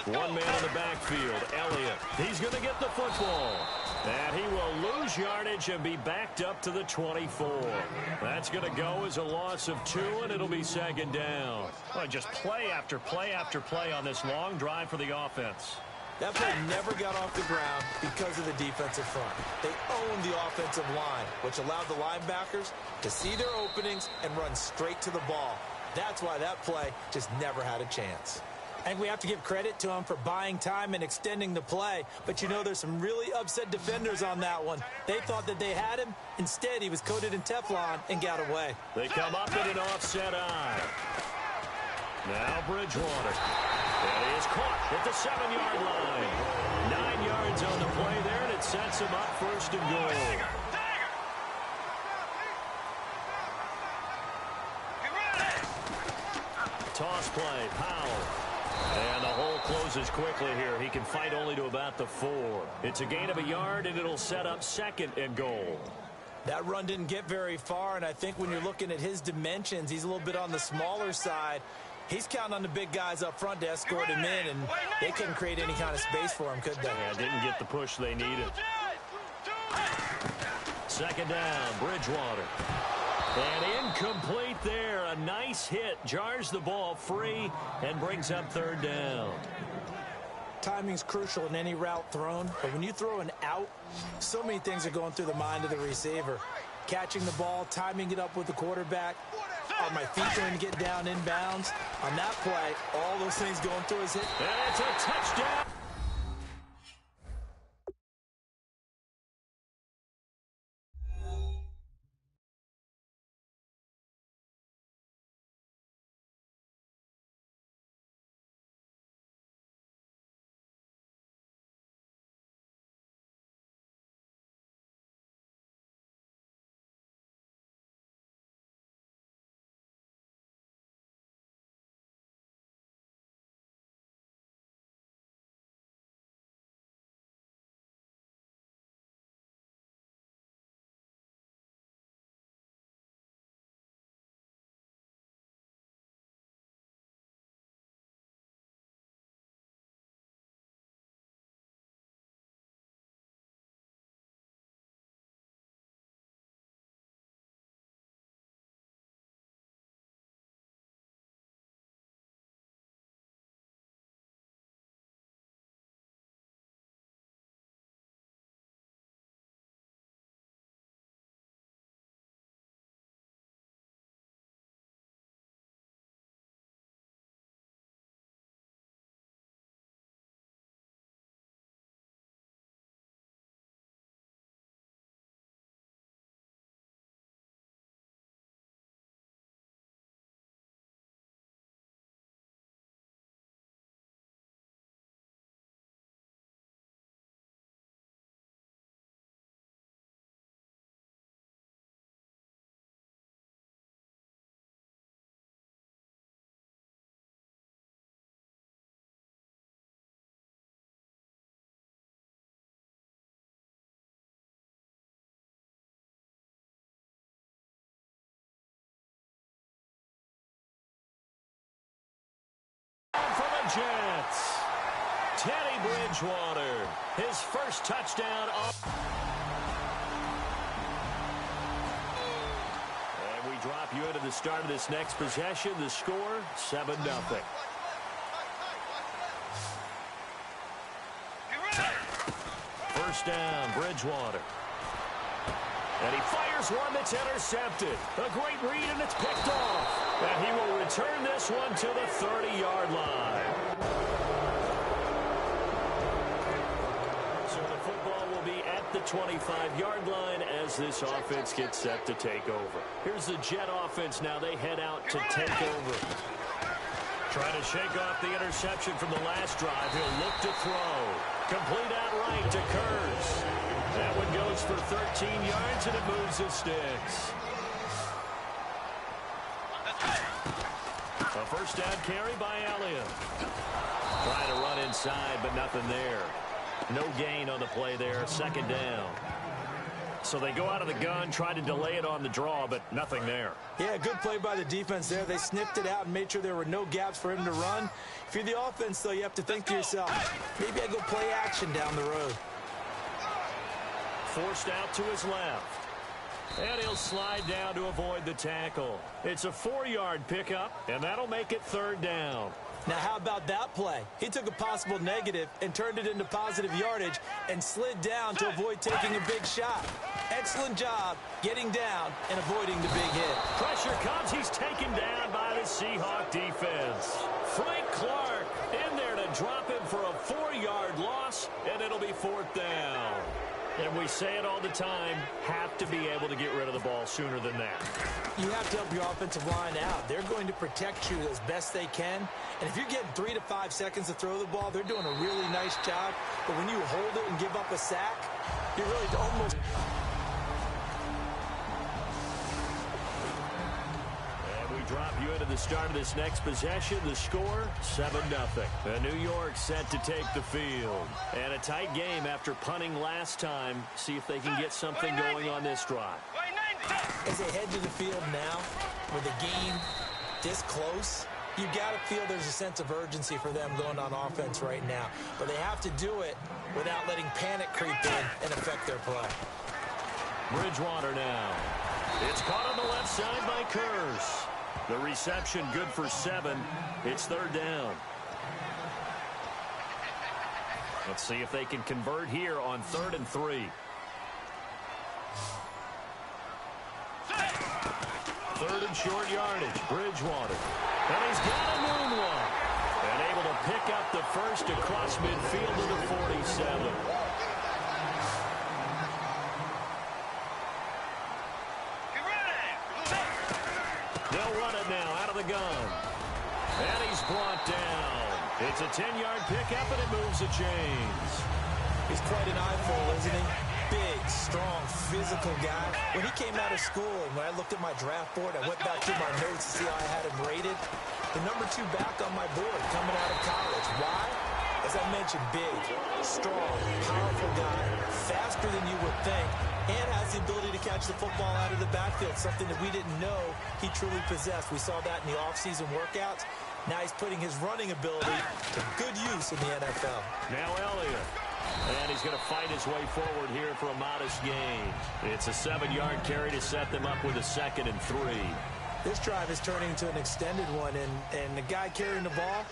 Speaker 1: One man in the backfield, Elliott. He's going to get the football. And he will lose yardage and be backed up to the 24. That's going to go as a loss of 2, and it'll be second down.
Speaker 6: Well, just play after play after play on this long drive for the offense.
Speaker 2: That play never got off the ground because of the defensive front. They owned the offensive line, which allowed the linebackers to see their openings and run straight to the ball. That's why that play just never had a chance. I think we have to give credit to him for buying time and extending the play. But, you know, there's some really upset defenders on that one. They thought that they had him. Instead, he was coated in Teflon and got away.
Speaker 1: They come up in an offset eye. Now Bridgewater. And he is caught at the 7-yard line. 9 yards on the play there, and it sets him up first and goal. Toss play, Powell. And the hole closes quickly here. He can fight only to about the 4. It's a gain of a yard, and it'll set up second and goal.
Speaker 2: That run didn't get very far, and I think when you're looking at his dimensions, he's a little bit on the smaller side. He's counting on the big guys up front to escort him in, and they couldn't create any kind of space for him, could they?
Speaker 1: Yeah, didn't get the push they needed. Second down, Bridgewater. And incomplete there. A nice hit. Jars the ball free and brings up third down.
Speaker 2: Timing's crucial in any route thrown, but when you throw an out, so many things are going through the mind of the receiver. Catching the ball, timing it up with the quarterback. Are my feet going to get down inbounds? On that play, all those things going through his head.
Speaker 1: And it's a touchdown. For the Jets, Teddy Bridgewater, his first touchdown. And we drop you into the start of this next possession. The score, 7-0. First down, Bridgewater. And he fires one that's intercepted. A great read, and it's picked off. And he will return this one to the 30-yard line. So the football will be at the 25-yard line as this offense gets set to take over. Here's the Jet offense now. They head out to take over. Trying to shake off the interception from the last drive. He'll look to throw. Complete out right to Kurz. That one goes for 13 yards, and it moves his sticks. A first down carry by Elliott. Trying to run inside, but nothing there. No gain on the play there. Second down. So they go out of the gun, try to delay it on the draw, but nothing there.
Speaker 2: Yeah, good play by the defense there. They sniffed it out and made sure there were no gaps for him to run. If you're the offense, though, you have to think to yourself, maybe I go play action down the road.
Speaker 1: Forced out to his left. And he'll slide down to avoid the tackle. It's a 4-yard pickup, and that'll make it third down.
Speaker 2: Now, how about that play? He took a possible negative and turned it into positive yardage and slid down to avoid taking a big shot. Excellent job getting down and avoiding the big hit.
Speaker 1: Pressure comes. He's taken down by the Seahawk defense. Frank Clark in there to drop him for a 4-yard loss, and it'll be fourth down. And we say it all the time, have to be able to get rid of the ball sooner than that.
Speaker 2: You have to help your offensive line out. They're going to protect you as best they can. And if you're getting 3 to 5 seconds to throw the ball, they're doing a really nice job. But when you hold it and give up a sack, you're really almost...
Speaker 1: Drop you into the start of this next possession. The score, 7-0. And New York set to take the field. And a tight game after punting last time. See if they can get something going on this drive.
Speaker 2: As they head to the field now, with the game this close, you got to feel there's a sense of urgency for them going on offense right now. But they have to do it without letting panic creep in and affect their play.
Speaker 1: Bridgewater now. It's caught on the left side by Kurz. The reception good for 7. It's third down. Let's see if they can convert here on 3rd and 3. Third and short yardage. Bridgewater. And he's got a moonwalk. And able to pick up the first across midfield to the 47. They'll run it now out of the gun. And he's brought down. It's a 10-yard pickup, and it moves the chains.
Speaker 2: He's quite an eyeful, isn't he? Big, strong, physical guy. When he came out of school, and when I looked at my draft board, I went back to my notes to see how I had him rated. The number 2 back on my board coming out of college. Why? As I mentioned, big, strong, powerful guy, faster than you would think, and has the ability to catch the football out of the backfield, something that we didn't know he truly possessed. We saw that in the offseason workouts. Now he's putting his running ability to good use in the NFL.
Speaker 1: Now Elliott. And he's going to fight his way forward here for a modest gain. It's a 7-yard carry to set them up with a 2nd and 3.
Speaker 2: This drive is turning into an extended one, and the guy carrying the ball,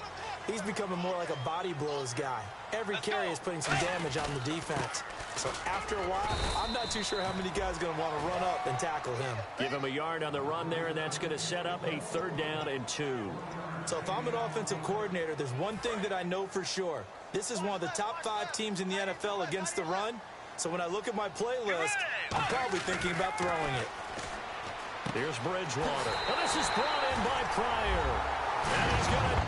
Speaker 2: he's becoming more like a body blows guy. Every carry is putting some damage on the defense. So after a while, I'm not too sure how many guys are going to want to run up and tackle him.
Speaker 1: Give him a yard on the run there, and that's going to set up a 3rd down and 2.
Speaker 2: So if I'm an offensive coordinator, there's one thing that I know for sure. This is one of the top 5 teams in the NFL against the run. So when I look at my playlist, I'm probably thinking about throwing it.
Speaker 1: Here's Bridgewater. And this is brought in by Pryor. And he's going to...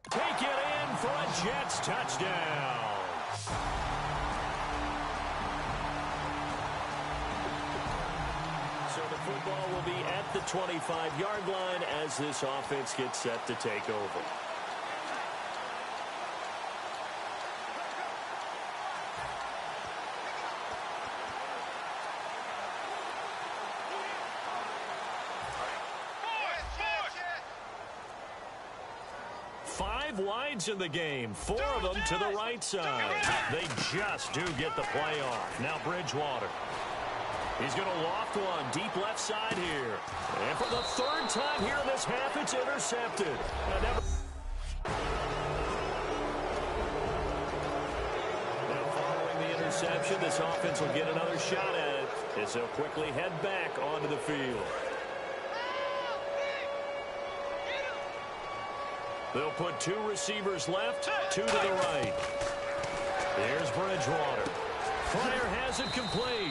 Speaker 1: Take it in for a Jets touchdown. So the football will be at the 25-yard line as this offense gets set to take over. Five wides in the game, 4 of them to the right side. They just do get the play off. Now Bridgewater. He's going to loft one deep left side here. And for the 3rd time here in this half, it's intercepted. Now following the interception, this offense will get another shot at it as they'll quickly head back onto the field. They'll put 2 receivers left, 2 to the right. There's Bridgewater. Fire has it complete.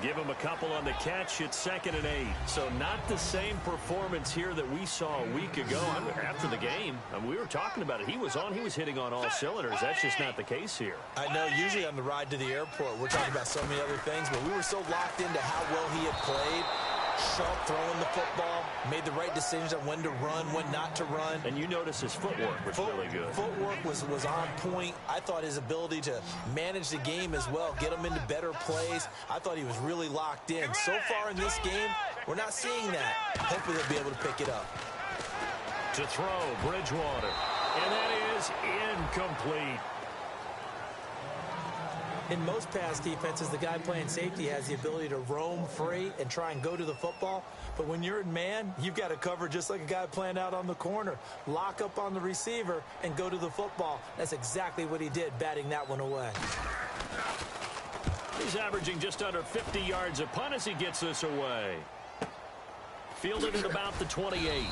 Speaker 1: Give him a couple on the catch. It's 2nd and 8. So not the same performance here that we saw a week ago. After the game, we were talking about it. He was hitting on all cylinders. That's just not the case here.
Speaker 2: I know usually on the ride to the airport, we're talking about so many other things, but we were so locked into how well he had played. Sharp throwing the football, made the right decisions on when to run, when not to run.
Speaker 1: And you notice his footwork was really good.
Speaker 2: Footwork was on point. I thought his ability to manage the game as well, get him into better plays. I thought he was really locked in. So far in this game, we're not seeing that. Hopefully they'll be able to pick it up.
Speaker 1: To throw, Bridgewater. And that is incomplete.
Speaker 2: In most pass defenses, the guy playing safety has the ability to roam free and try and go to the football. But when you're in man, you've got to cover just like a guy playing out on the corner. Lock up on the receiver and go to the football. That's exactly what he did, batting that one away.
Speaker 1: He's averaging just under 50 yards a punt as he gets this away. Fielded at about the 28.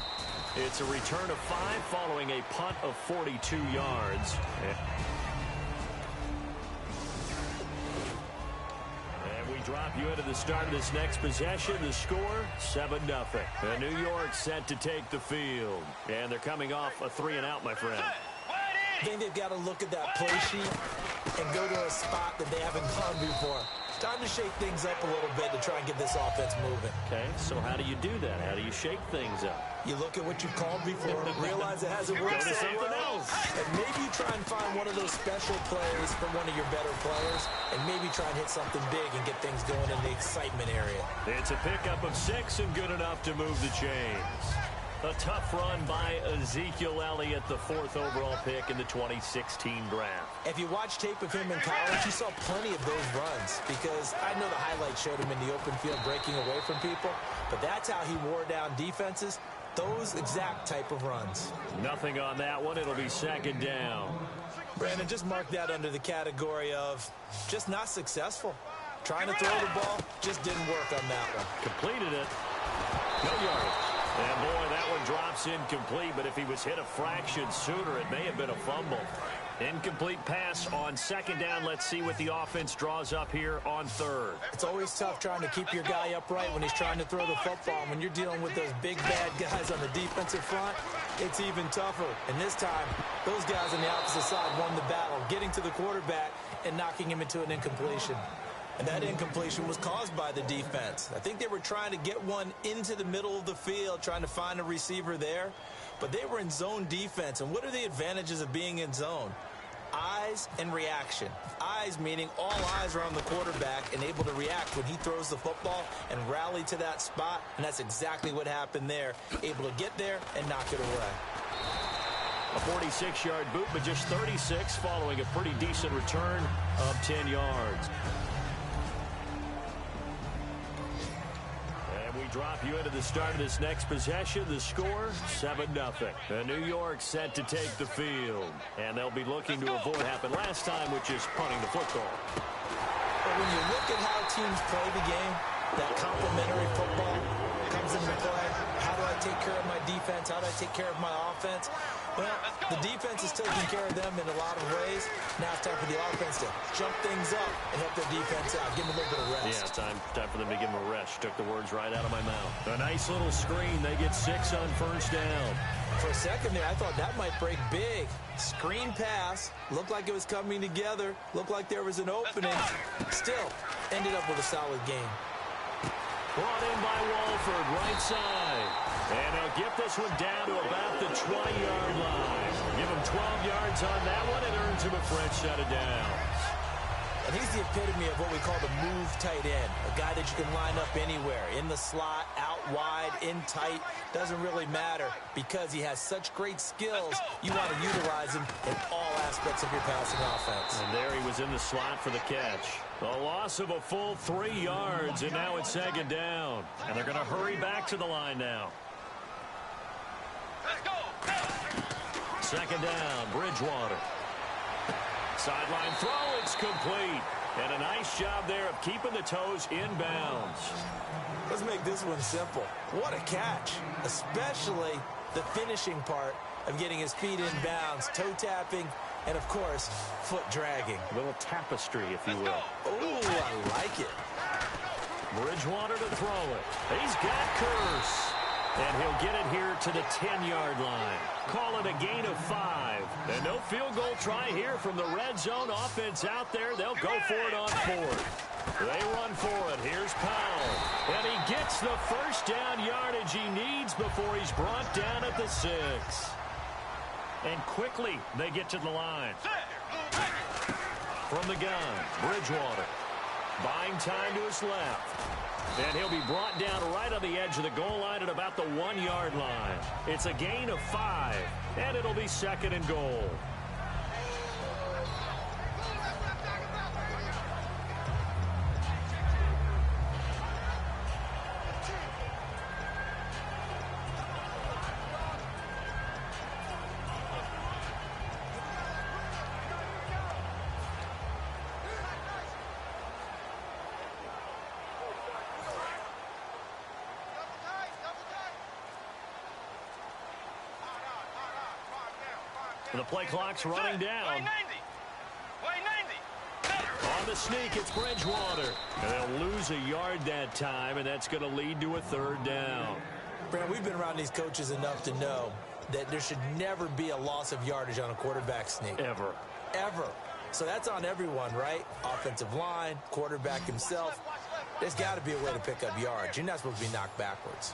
Speaker 1: It's a return of 5 following a punt of 42 yards. Drop you into the start of this next possession. The score, 7-0. And New York set to take the field. And they're coming off a 3-and-out, my friend.
Speaker 2: I think they've got to look at that play sheet and go to a spot that they haven't gone before. Time to shake things up a little bit to try and get this offense moving.
Speaker 1: Okay, so how do you do that? How do you shake things up?
Speaker 2: You look at what you called before, realize it hasn't worked so well, and maybe you try and find one of those special plays from one of your better players, and maybe try and hit something big and get things going in the excitement area.
Speaker 1: It's a pickup of 6 and good enough to move the chains. A tough run by Ezekiel Elliott, the 4th overall pick in the 2016 draft.
Speaker 2: If you watch tape of him in college, you saw plenty of those runs because I know the highlights showed him in the open field breaking away from people, but that's how he wore down defenses, those exact type of runs.
Speaker 1: Nothing on that one. It'll be 2nd down.
Speaker 2: Brandon, just mark that under the category of just not successful. Trying to throw the ball, just didn't work on that one.
Speaker 1: Completed it. No yardage. And boy, that one drops incomplete, but if he was hit a fraction sooner, it may have been a fumble. Incomplete pass on 2nd down. Let's see what the offense draws up here on 3rd.
Speaker 2: It's always tough trying to keep your guy upright when he's trying to throw the football. When you're dealing with those big, bad guys on the defensive front, it's even tougher. And this time, those guys on the opposite side won the battle, getting to the quarterback and knocking him into an incompletion. And that incompletion was caused by the defense. I think they were trying to get one into the middle of the field, trying to find a receiver there. But they were in zone defense. And what are the advantages of being in zone? Eyes and reaction. Eyes meaning all eyes are on the quarterback and able to react when he throws the football and rally to that spot. And that's exactly what happened there. Able to get there and knock it away.
Speaker 1: A 46-yard boot, but just 36 following a pretty decent return of 10 yards. Drop you into the start of this next possession. The score, 7-0. And New York set to take the field. And they'll be looking to avoid what happened last time, which is punting the football.
Speaker 2: But when you look at how teams play the game, that complementary football comes into play. How do I take care of my defense? How do I take care of my offense? Well, the defense is taking care of them in a lot of ways. Now it's time for the offense to jump things up and help their defense out. Give them a little bit of rest.
Speaker 1: Yeah, time for them to give them a rest. Took the words right out of my mouth. A nice little screen. They get 6 on 1st down.
Speaker 2: For a second there, I thought that might break big. Screen pass. Looked like it was coming together. Looked like there was an opening. Still, ended up with a solid game.
Speaker 1: Brought in by Walford, right side. And he'll get this one down to about the 20-yard line. Give him 12 yards on that one. It earns him a fresh set of downs.
Speaker 2: And he's the epitome of what we call the move tight end. A guy that you can line up anywhere. In the slot, out wide, in tight. Doesn't really matter because he has such great skills. You want to utilize him in all aspects of your passing offense.
Speaker 1: And there he was in the slot for the catch. A loss of a full 3 yards, and now it's second down. And they're going to hurry back to the line now. Second down, Bridgewater. Sideline throw, it's complete. And a nice job there of keeping the toes inbounds.
Speaker 2: Let's make this one simple. What a catch, especially the finishing part of getting his feet in bounds, toe tapping, and of course, foot dragging.
Speaker 1: A little tapestry, if you will.
Speaker 2: Oh, I like it.
Speaker 1: Bridgewater to throw it. He's got Curse. And he'll get it here to the 10-yard line. Call it a gain of 5. And no field goal try here from the red zone offense out there. They'll go for it on 4th. They run for it. Here's Powell. And he gets the first down yardage he needs before he's brought down at the 6. And quickly they get to the line. From the gun, Bridgewater. Buying time to his left. And he'll be brought down right on the edge of the goal line at about the 1-yard line. It's a gain of 5, and it'll be second and goal. The play clock's running down. On the sneak, it's Bridgewater. And they'll lose a yard that time, and that's going to lead to a 3rd down.
Speaker 2: Brad, we've been around these coaches enough to know that there should never be a loss of yardage on a quarterback sneak.
Speaker 1: Ever.
Speaker 2: Ever. So that's on everyone, right? Offensive line, quarterback himself. There's got to be a way to pick up yards. You're not supposed to be knocked backwards.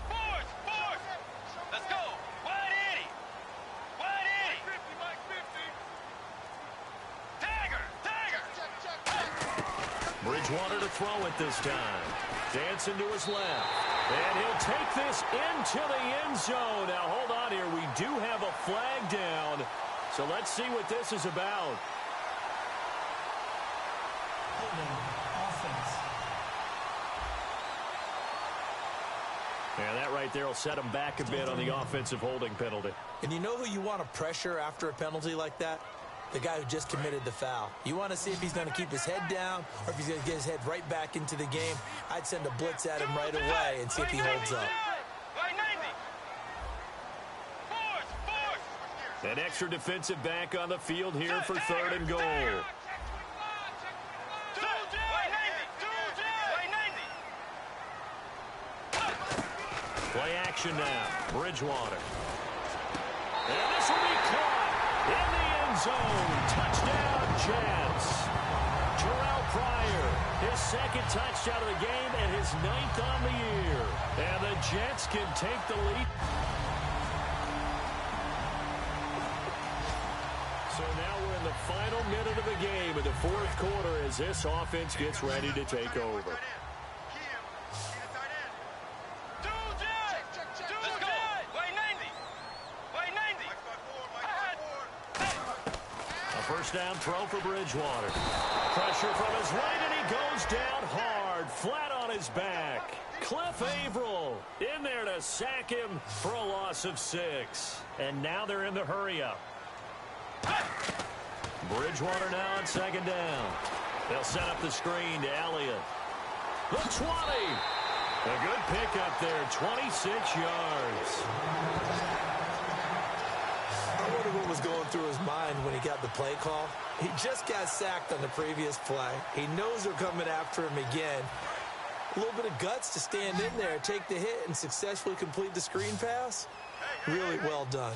Speaker 1: Bridgewater to throw it this time. Dancing to his left. And he'll take this into the end zone. Now, hold on here. We do have a flag down. So let's see what this is about.
Speaker 3: Offense.
Speaker 1: And that right there will set him back a bit on the offensive holding penalty.
Speaker 2: And you know who you want to pressure after a penalty like that? The guy who just committed the foul. You want to see if he's going to keep his head down or if he's going to get his head right back into the game. I'd send a blitz at him right away and see if he holds up.
Speaker 1: An extra defensive back on the field here for 3rd and goal. Play action now. Bridgewater. And this will be caught in the end zone. Touchdown, Jets. Terrell Pryor, his 2nd touchdown of the game and his 9th on the year. And the Jets can take the lead. So now we're in the final minute of the game in the 4th quarter as this offense gets ready to take over. First down throw for Bridgewater. Pressure from his right, and he goes down hard, flat on his back. Cliff Averill in there to sack him for a loss of 6. And now they're in the hurry-up. Bridgewater now on 2nd down. They'll set up the screen to Elliott. The 20. A good pickup there, 26 yards.
Speaker 2: I wonder what was going through his mind when he got the play call. He just got sacked on the previous play. He knows they're coming after him again. A little bit of guts to stand in there, take the hit, and successfully complete the screen pass. Really well done.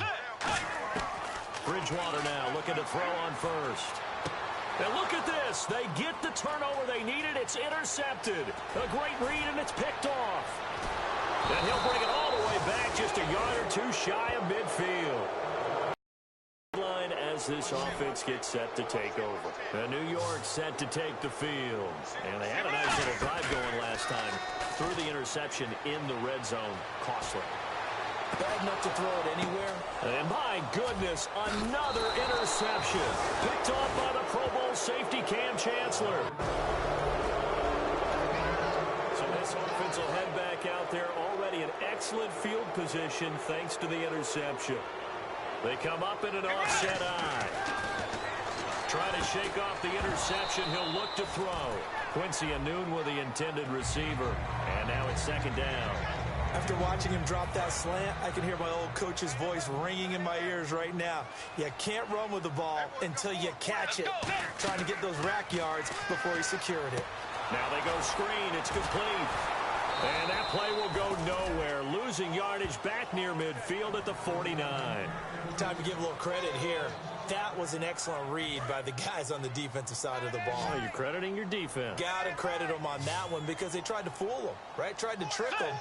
Speaker 1: Bridgewater now looking to throw on first. And look at this. They get the turnover they needed. It's intercepted. A great read, and it's picked off. And he'll bring it all the way back just a yard or two shy of midfield. Line as this offense gets set to take over. And New York set to take the field. And they had a nice little drive going last time. Threw the interception in the red zone. Costly.
Speaker 2: Bad enough to throw it anywhere.
Speaker 1: And my goodness, another interception. Picked off by the Pro Bowl safety Cam Chancellor. So this offense will head back out there, already in excellent field position thanks to the interception. They come up in an offset eye. Trying to shake off the interception. He'll look to throw. Quincy Anoon with the intended receiver. And now it's second down.
Speaker 2: After watching him drop that slant, I can hear my old coach's voice ringing in my ears right now. You can't run with the ball until you catch it. Trying to get those rack yards before he secured it.
Speaker 1: Now they go screen. It's complete. And that play will go nowhere. Losing yardage back near midfield at the 49.
Speaker 2: Time to give a little credit here. That was an excellent read by the guys on the defensive side of the ball.
Speaker 1: Oh, you're crediting your defense.
Speaker 2: Got to credit them on that one because they tried to fool them, right? Tried to trick them,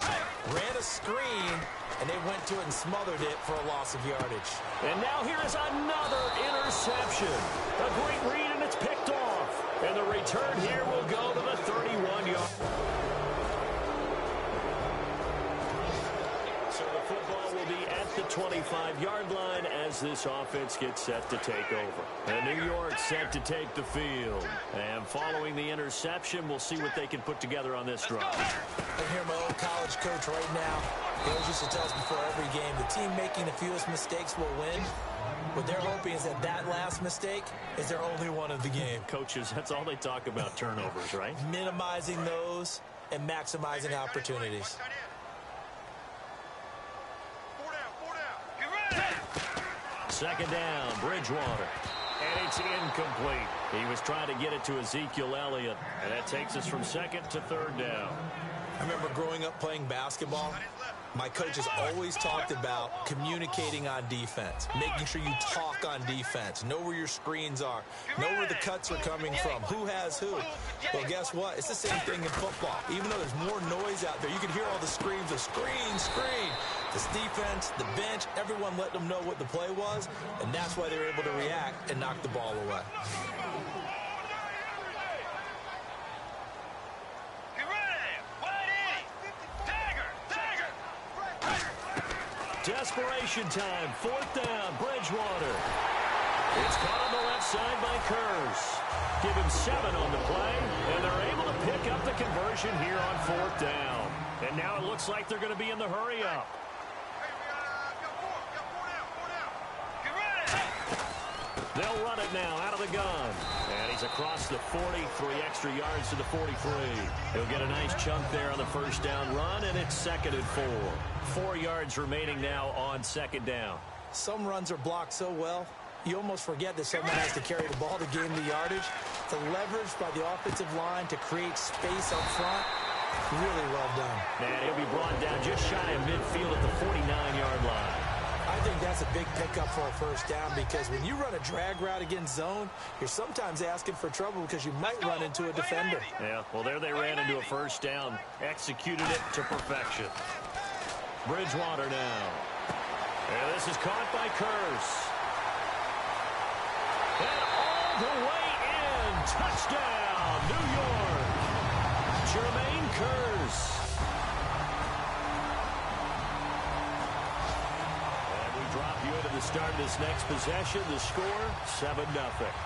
Speaker 2: ran a screen, and they went to it and smothered it for a loss of yardage.
Speaker 1: And now here is another interception. A great read, and it's picked off. And the return here will go to the 31-yard. So the football will be at the 25-yard line as this offense gets set to take over. And New York set to take the field. And following the interception, we'll see what they can put together on this drive.
Speaker 2: I hear my old college coach right now. He always used to tell us before every game, the team making the fewest mistakes will win. What they're hoping is that last mistake is their only one of the game.
Speaker 1: Coaches, that's all they talk about, turnovers, right?
Speaker 2: Minimizing those and maximizing opportunities.
Speaker 1: Second down, Bridgewater. And it's incomplete. He was trying to get it to Ezekiel Elliott. And that takes us from second to third down.
Speaker 2: I remember growing up playing basketball. My coaches always talked about communicating on defense, making sure you talk on defense, know where your screens are, know where the cuts are coming from, who has who. Well, guess what? It's the same thing in football. Even though there's more noise out there, you can hear all the screams of screen, screen. This defense, the bench, everyone let them know what the play was, and that's why they were able to react and knock the ball away.
Speaker 1: Desperation time, fourth down, Bridgewater. It's caught on the left side by Kurz. Give him 7 on the play, and they're able to pick up the conversion here on fourth down. And now it looks like they're going to be in the hurry-up. They'll run it now out of the gun. And he's across the 40, 3 extra yards to the 43. He'll get a nice chunk there on the first down run, and it's second and 4. 4 yards remaining now on second down.
Speaker 2: Some runs are blocked so well, you almost forget that someone has to carry the ball to gain the yardage. The leverage by the offensive line to create space up front, really well done.
Speaker 1: And he'll be brought down just shy of midfield at the 49-yard line.
Speaker 2: I think that's a big pickup for a first down because when you run a drag route against zone, you're sometimes asking for trouble because you might run into a defender.
Speaker 1: Yeah, well, there they ran into a first down, executed it to perfection. Bridgewater now. And this is caught by Kurz. And all the way in. Touchdown, New York. Jermaine Kurz. Drop you into the start of this next possession. The score, 7-0.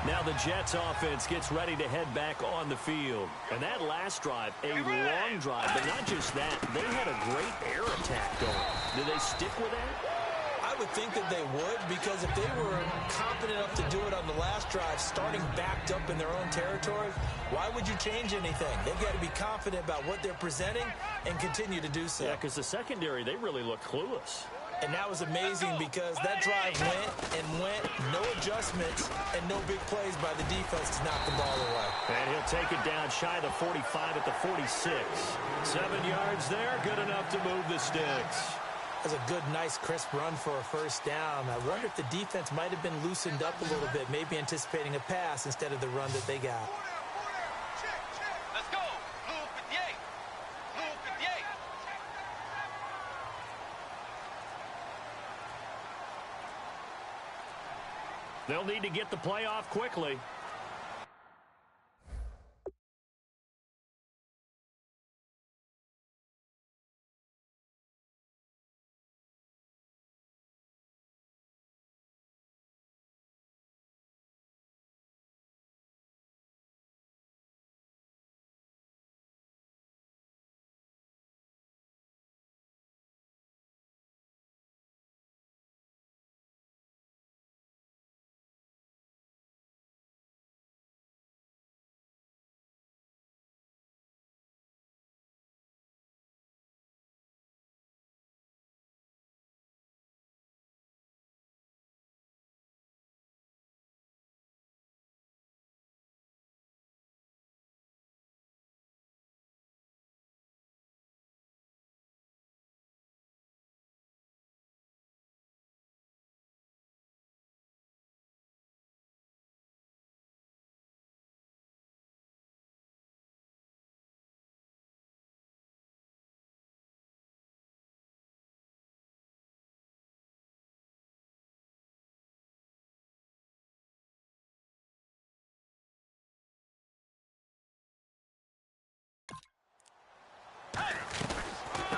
Speaker 1: Now the Jets offense gets ready to head back on the field. And that last drive, a long drive, but not just that. They had a great air attack going. Do they stick with that?
Speaker 2: I would think that they would because if they were confident enough to do it on the last drive, starting backed up in their own territory, why would you change anything? They've got to be confident about what they're presenting and continue to do so.
Speaker 1: Yeah, because the secondary, they really look clueless.
Speaker 2: And that was amazing because that drive went and went, no adjustments, and no big plays by the defense to knock the ball away.
Speaker 1: And he'll take it down shy of the 45 at the 46. 7 yards there, good enough to move the sticks.
Speaker 2: That's a good, nice, crisp run for a first down. I wonder if the defense might have been loosened up a little bit, maybe anticipating a pass instead of the run that they got.
Speaker 7: Let's go. Blue 58. Blue 58.
Speaker 1: They'll need to get the play off quickly.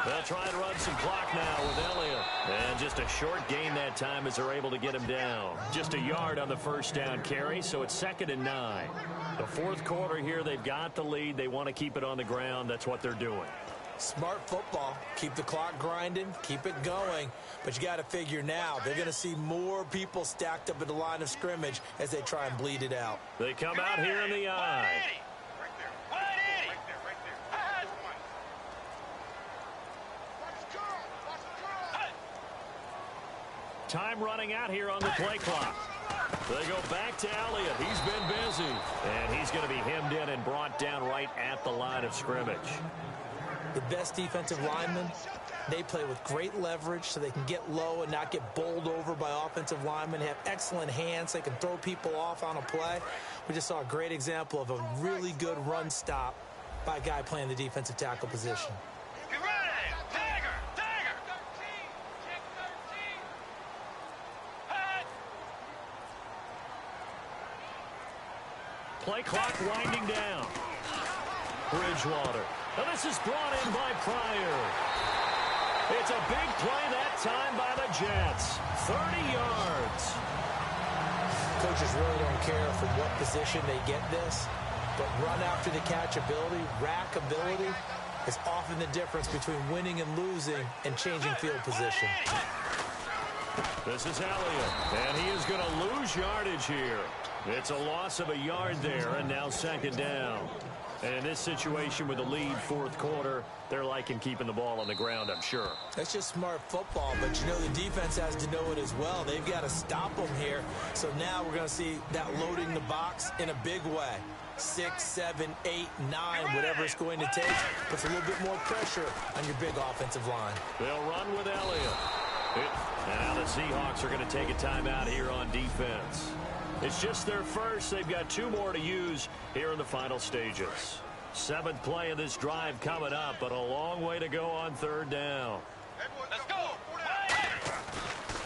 Speaker 1: They'll try and run some clock now with Elliott. And just a short gain that time as they're able to get him down. Just a yard on the first down carry, so it's 2nd and 9. The fourth quarter here, they've got the lead. They want to keep it on the ground. That's what they're doing.
Speaker 2: Smart football. Keep the clock grinding, keep it going. But you got to figure now, they're going to see more people stacked up at the line of scrimmage as they try and bleed it out.
Speaker 1: They come out here in the eye. Time running out here on the play clock. They go back to Elliott. He's been busy. And he's going to be hemmed in and brought down right at the line of scrimmage.
Speaker 2: The best defensive linemen, they play with great leverage so they can get low and not get bowled over by offensive linemen. They have excellent hands. They can throw people off on a play. We just saw a great example of a really good run stop by a guy playing the defensive tackle position.
Speaker 1: Play clock winding down. Bridgewater. Now this is brought in by Pryor. It's a big play that time by the Jets. 30 yards.
Speaker 2: Coaches really don't care from what position they get this, but run after the catch ability, rack ability, is often the difference between winning and losing and changing field position.
Speaker 1: This is Elliott, and he is going to lose yardage here. It's a loss of a yard there, and now 2nd down. And in this situation with the lead fourth quarter, they're liking keeping the ball on the ground, I'm sure.
Speaker 2: That's just smart football, but you know the defense has to know it as well. They've got to stop them here. So now we're going to see that loading the box in a big way. 6, 7, 8, 9, whatever it's going to take, puts a little bit more pressure on your big offensive line.
Speaker 1: They'll run with Elliott. Now the Seahawks are going to take a timeout here on defense. It's just their first. They've got 2 more to use here in the final stages. 7th play of this drive coming up, but a long way to go on 3rd down.
Speaker 7: Let's go.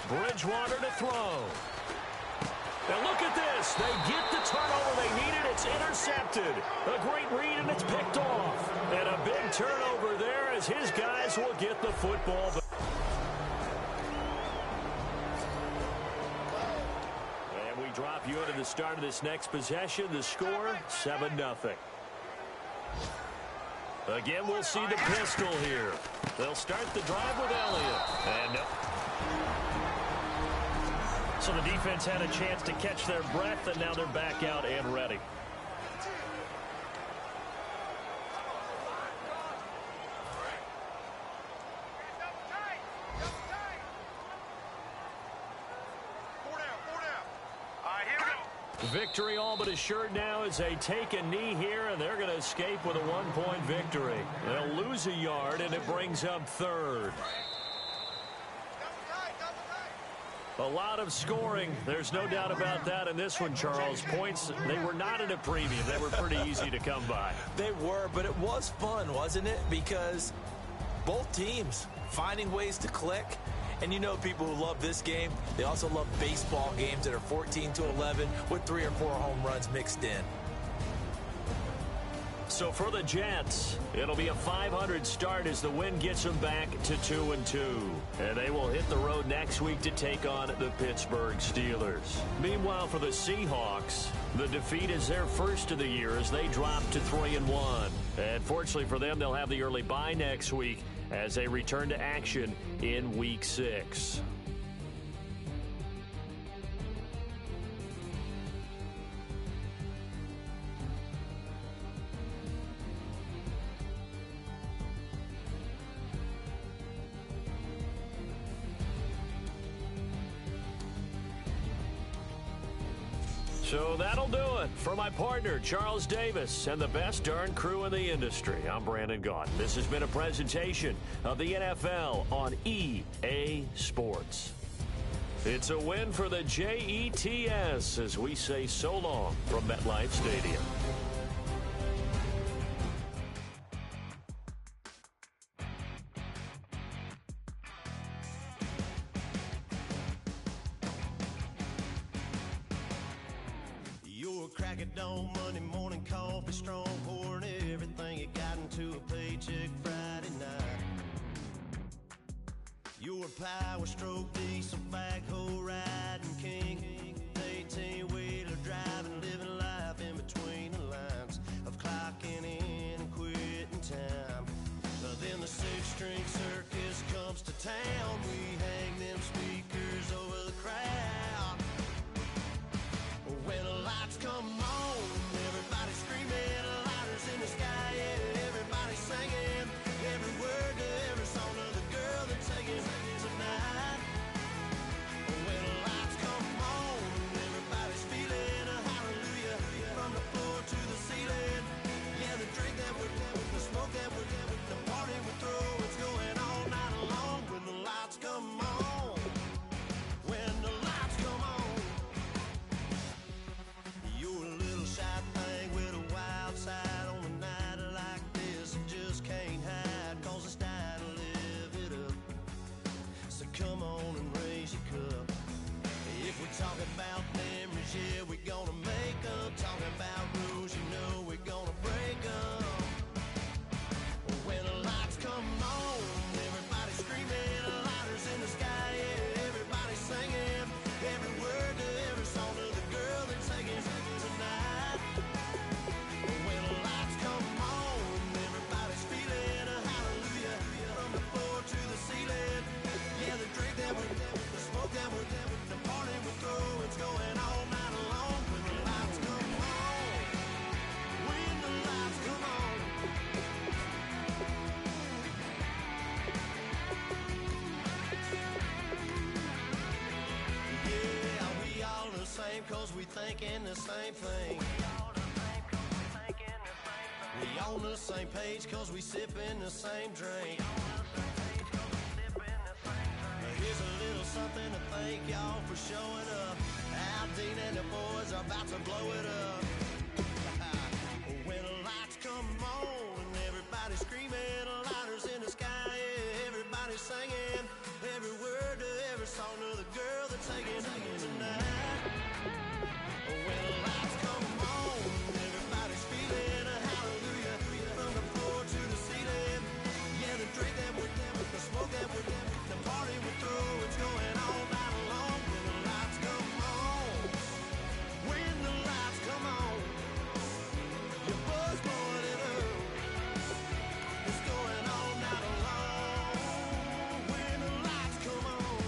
Speaker 1: Bridgewater to throw. Now look at this. They get the turnover they needed. It's intercepted. A great read, and it's picked off. And a big turnover there as his guys will get the football. And we drop you into the start of this next possession. The score, 7-0. Again, we'll see the pistol here. They'll start the drive with Elliott. And nope. So the defense had a chance to catch their breath, and now they're back out and ready. Victory all but assured now as they take a knee here, and they're going to escape with a 1-point victory. They'll lose a yard, and it brings up third. A lot of scoring. There's no doubt about that in this one, Charles. Points, they were not at a premium. They were pretty easy to come by.
Speaker 2: They were, but it was fun, wasn't it? Because both teams finding ways to click. And you know people who love this game, they also love baseball games that are 14-11 with 3 or 4 home runs mixed in.
Speaker 1: So for the Jets, it'll be a .500 start as the win gets them back to 2-2. And they will hit the road next week to take on the Pittsburgh Steelers. Meanwhile, for the Seahawks, the defeat is their first of the year as they drop to 3-1. And fortunately for them, they'll have the early bye next week as they return to action in Week 6. So that'll do it for my partner, Charles Davis, and the best darn crew in the industry. I'm Brandon Gaudin. This has been a presentation of the NFL on EA Sports. It's a win for the Jets as we say so long from MetLife Stadium.
Speaker 8: Crack it on Monday morning, coffee strong, pouring everything you got into a paycheck Friday night. You're a power stroke, diesel backhoe riding king, 18-wheeler driving, living life in between the lines of clocking in and quitting time. Then the 6-string circus comes to town. We hang them speakers over the crowd. When the lights come on, everybody screaming, lighters in the sky, yeah, everybody singing, every word to every song of the girl they're taking tonight. When the lights come on, everybody's feeling a hallelujah from the floor to the ceiling. Yeah, the drink that we're doing, the smoke that we're doing, the party we throw, it's going all night long. When the lights come on, when the lights come on. You're a little shy thing with a wild side on a night like this. You just can't hide, cause it's time to live it up. So come on and raise your cup. If we're talking about memories, yeah, we're gonna make them. Talking about rules, you know we're gonna break them. When the lights come on, everybody screaming, lighters in the sky, yeah, everybody singing, every word to every song of the girl they're taking tonight. When the lights come on, everybody's feeling a hallelujah from the floor to the ceiling. Yeah, the drink that we're doing, the smoke that we're doing, the party we throw, it's going all night long. When the lights come on, when the lights come on. Yeah, we all the same cause we thinking the same thing. We on the same page cause we sipping the same drink. Now here's a little something to thank y'all for showing up. Al Dean and the boys are about to blow it up. When the lights come on and everybody's screaming, lighters in the sky, yeah, everybody's singing, every word to every song of the girl they're taking tonight. When the lights come on, everybody's feeling a hallelujah from the floor to the ceiling. Yeah, the drink that we're doing, the smoke that we're doing, the party we throw, it's going all night long. When the lights come on, when the lights come on, your buzz blowing it up, it's going all night long. When the lights come on.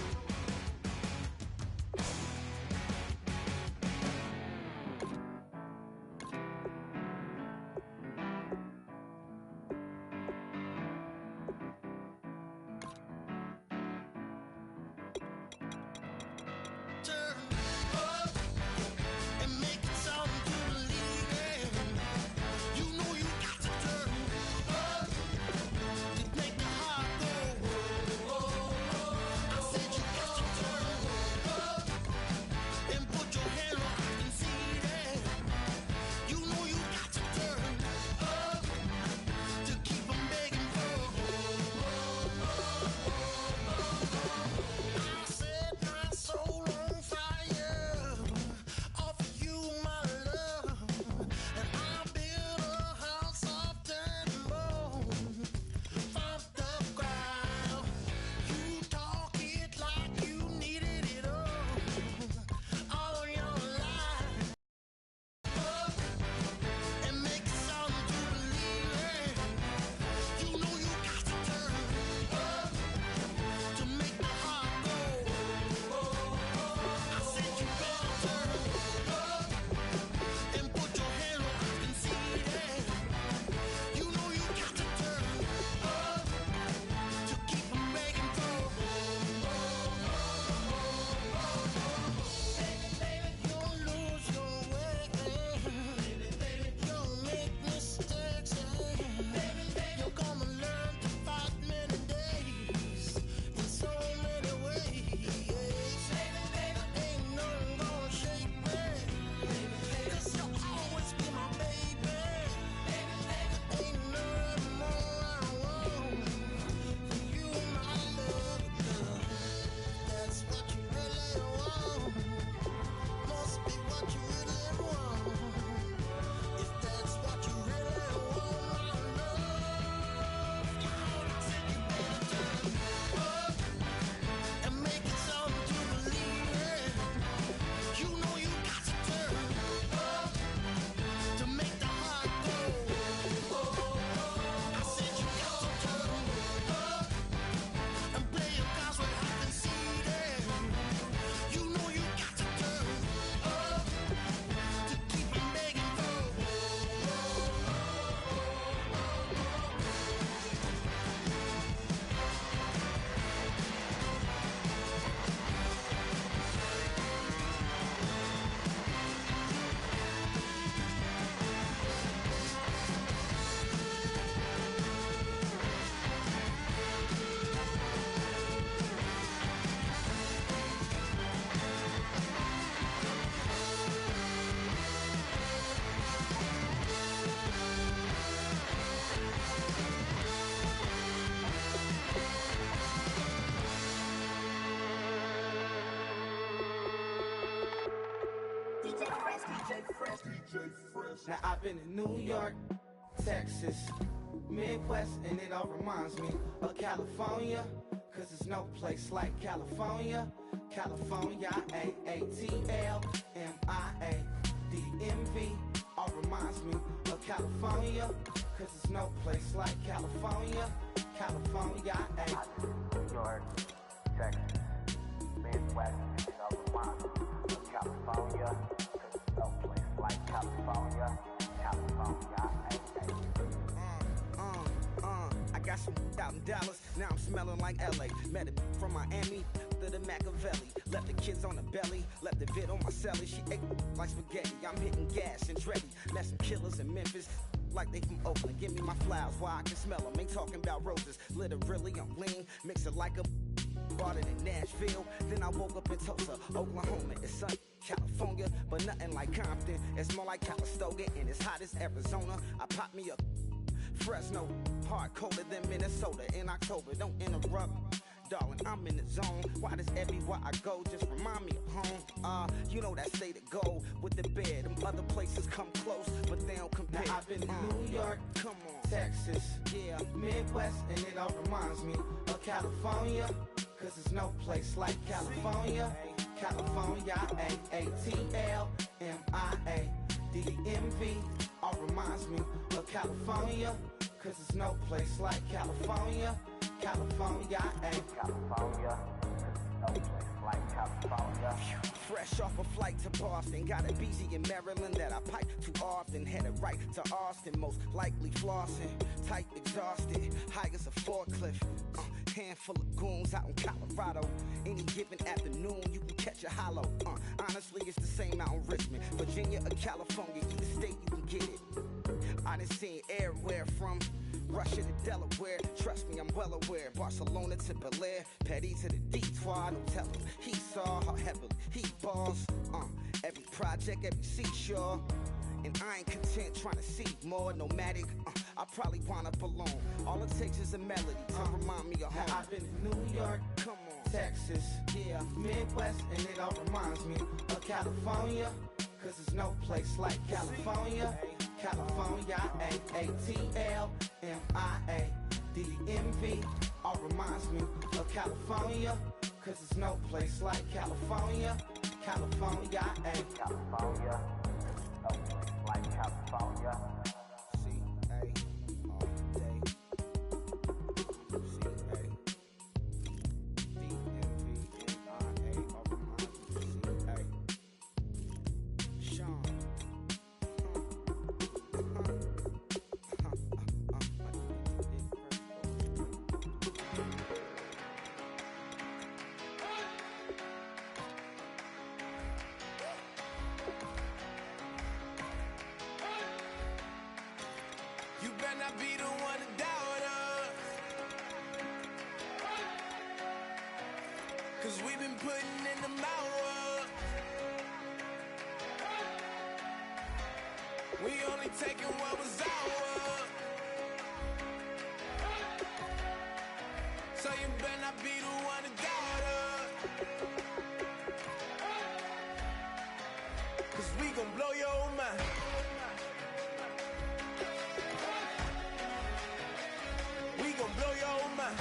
Speaker 9: Now I've been in New York, Texas, Midwest, and it all reminds me of California, cause there's no place like California. California, A-A-T-L-M-I-A-D-M-V, all reminds me of California, cause there's no place like California. California,
Speaker 10: New York, Texas, Midwest, and it all reminds me of California, cause there's no place like California. California,
Speaker 9: I got some out in Dallas, now I'm smelling like LA. Met it from Miami to the Machiavelli. Left the kids on the belly, left the vid on my celly. She ate like spaghetti, I'm hitting gas and Dreddy. Met some killers in Memphis, like they from Oakland. Give me my flowers while I can smell them. Ain't talking about roses, literally I'm lean. Mix it like a bought it in Nashville. Then I woke up in Tulsa, Oklahoma. It's sunny, California, but nothing like Compton. It's more like Calistoga, and it's hot as Arizona. I pop me a Fresno, hard colder than Minnesota in October. Don't interrupt, darling, I'm in the zone. Why does everywhere I go just remind me of home? You know that state of gold with the bed. Them other places come close, but they don't compare. Now I've been in New York, come on, Texas, yeah, Midwest, and it all reminds me of California, cause there's no place like California. California, A-A-T-L-M-I-A-D-M-V, all reminds me of California, cause there's no place like California. California,
Speaker 10: California, no place like California.
Speaker 9: Fresh off a flight to Boston, got a BZ in Maryland that I pipe too often. Headed right to Austin, most likely flossing. Tight, exhausted, high as a forklift. Handful of goons out in Colorado. Any given afternoon, you can catch a hollow. Honestly, it's the same out in Richmond, Virginia or California. Either state, you can get it. I done seen everywhere from Russia to Delaware. Trust me, I'm well aware. Barcelona to Bel Air, Petty to the Detroit. No telling. He saw how heavily he balls. Every project, every seashore. And I ain't content trying to see more. Nomadic, I probably wind up alone. All it takes is a melody to remind me of home. Now I've been in New York, come on, Texas, yeah, Midwest, and it all reminds me of California, cause there's no place like California. California, A-A-T-L-M-I-A-D-M-V, all reminds me of California, cause there's no place like California. California,
Speaker 10: California, no place like California.
Speaker 9: C-A all day. C-A D-M-V-M-I-A all reminds me of C-A. Sean.
Speaker 4: You better not be the one to doubt us, cause we've been putting in the hours. We only taking what was ours, so you better not be the one to doubt us, cause we gon' blow your mind. Blow your mind.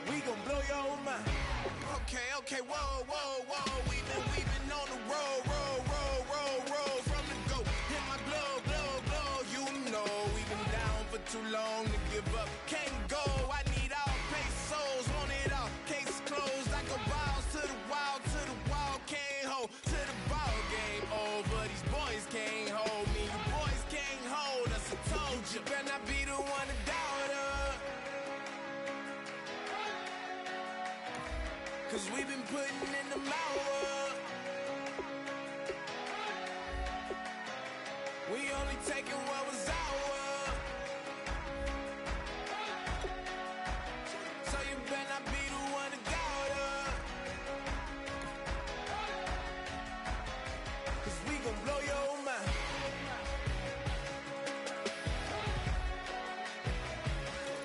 Speaker 4: We gon' blow your mind. Okay, whoa. We've been on the road from the go. Hit my glow. You know we've been down for too long to give up. Can't go. I need all pesos, want it all. Case closed. I go balls to the wall, can't hold to the ball game over. These boys can't hold me. You boys can't hold us. I told you, better not be the one to doubt us, cause we've been putting in the hours. We only taking what was ours, so you better not be the one to doubt us, cause we gon' blow your mind.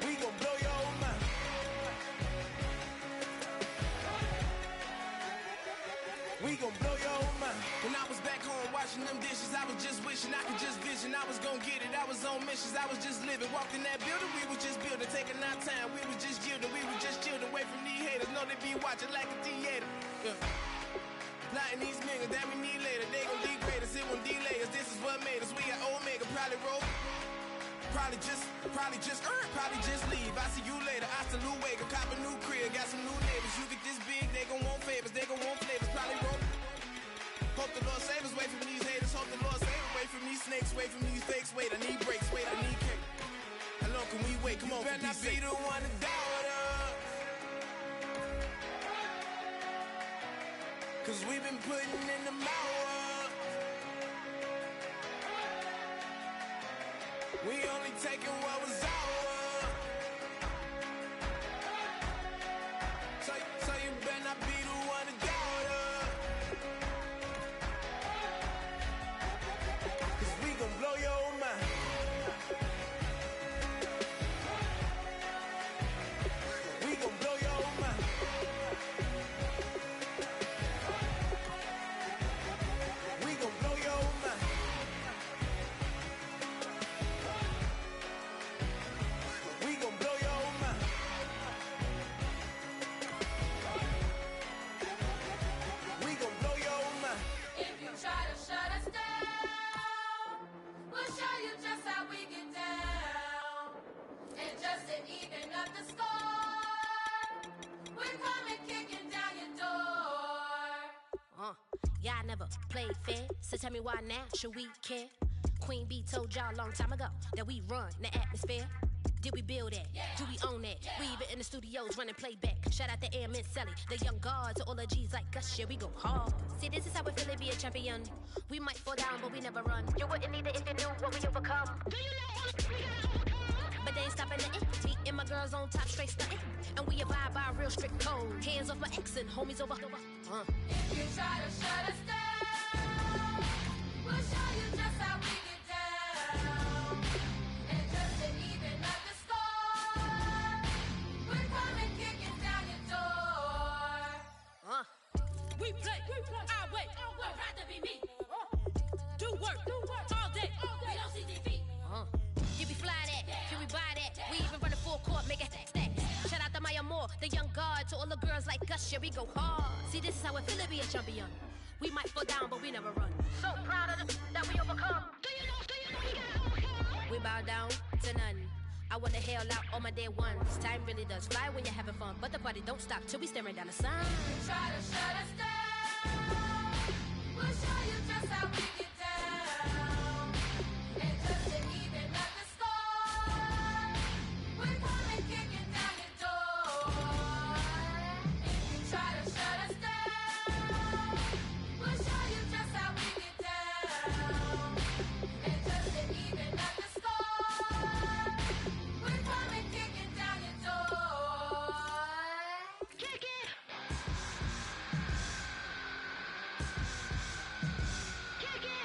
Speaker 4: We gon' blow your mind. ambition, I could just vision. I was gonna get it, I was on missions, I was just living. Walked in that building, we was just building, taking our time. We was just yielding, we was just chilling away from these haters. Know they be watching like a theater. Plotting these niggas that we need later. They gon' degrade us, it won't delay us. This is what made us. We got Omega, probably roll. Probably just leave. I see you later. I salute wake up, cop a new crib, got some new neighbors. You get this big, they gon' want favors, they gon' want flavors. Probably roll. Hope the Lord save us, wait from these haters. Hope the Lord save us, wait from these snakes, wait from these fakes. Wait, I need breaks, wait, I need cake. How long can we wait? Come on, for peace sake. Better not be the one to doubt us. Cause we've been putting in the hours. We only taking what was ours. So you better not be the one to doubt us. Cause we gon' blow your mind. We gon' blow your mind. We gon' blow your mind. We gon' blow your mind. We gon' blow your mind.
Speaker 11: If you try to shut us down, we'll show you just how we get down. And just to even up the score, we're coming kicking down your door.
Speaker 12: Y'all never played fair, so tell me why now should we care? Queen B told y'all a long time ago that we run the atmosphere. Did we build that?
Speaker 11: Yeah.
Speaker 12: Do we own that?
Speaker 11: Yeah.
Speaker 12: We even in the studios running playback. Shout out to Am and Sally, the young guards, all the G's like us. Yeah, we go hard. See, this is how we feel to be a champion. We might fall down, but we never run. You wouldn't need it if you knew what we overcome. Do you know all we gotta overcome? But they ain't stopping nothing. Me and my girls on top, straight stunting. And we abide by a real strict code. Hands off my ex and homies over.
Speaker 11: If you try to shut us down, we'll show you just how we get down. And just to even up the score, we're coming kicking down your door.
Speaker 12: We play our way.
Speaker 11: Would rather be me.
Speaker 12: Do work all day.
Speaker 11: We don't see defeat.
Speaker 12: You be fly that, can we buy that? We even run the full court, make it stack. Shout out to Maya Moore, the young guard, to all the girls like us, yeah, we go hard. See, this is how it feel to be a champion. We might fall down, but we never run. So proud of that we overcome. Do you know we gotta overcome? We bow down to none. I wanna hail out all my day ones. Time really does fly when you're having fun, but the party don't stop till we staring down the sun.
Speaker 11: Try to shut us down, we'll show you just how we get down. And just to even up the score, we're coming kicking down your door. If you try to shut us down, we'll show you just how we get down. And just to even up the score, we're coming kicking down your door. Kick it! Kick it!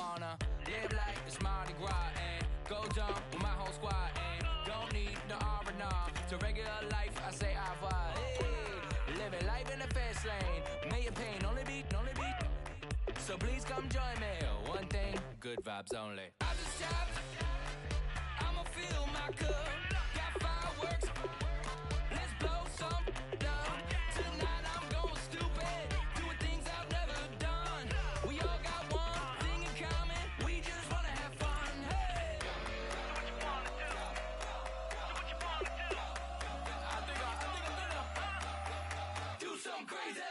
Speaker 13: wanna live like it's Mardi Gras and go dumb with my whole squad and don't need no R&R. To regular life, I say au revoir. Hey, living life in the fast lane. May your pain only be. So please come join me. One thing, good vibes only. I just tapped. I'ma fill my cup. Got fireworks. Let's blow some down. Tonight I'm going stupid. Doing things I've never done. We all got one thing in common. We just wanna have fun. Hey. Do what you wanna do. Do what you wanna do. I think I'm gonna do something crazy.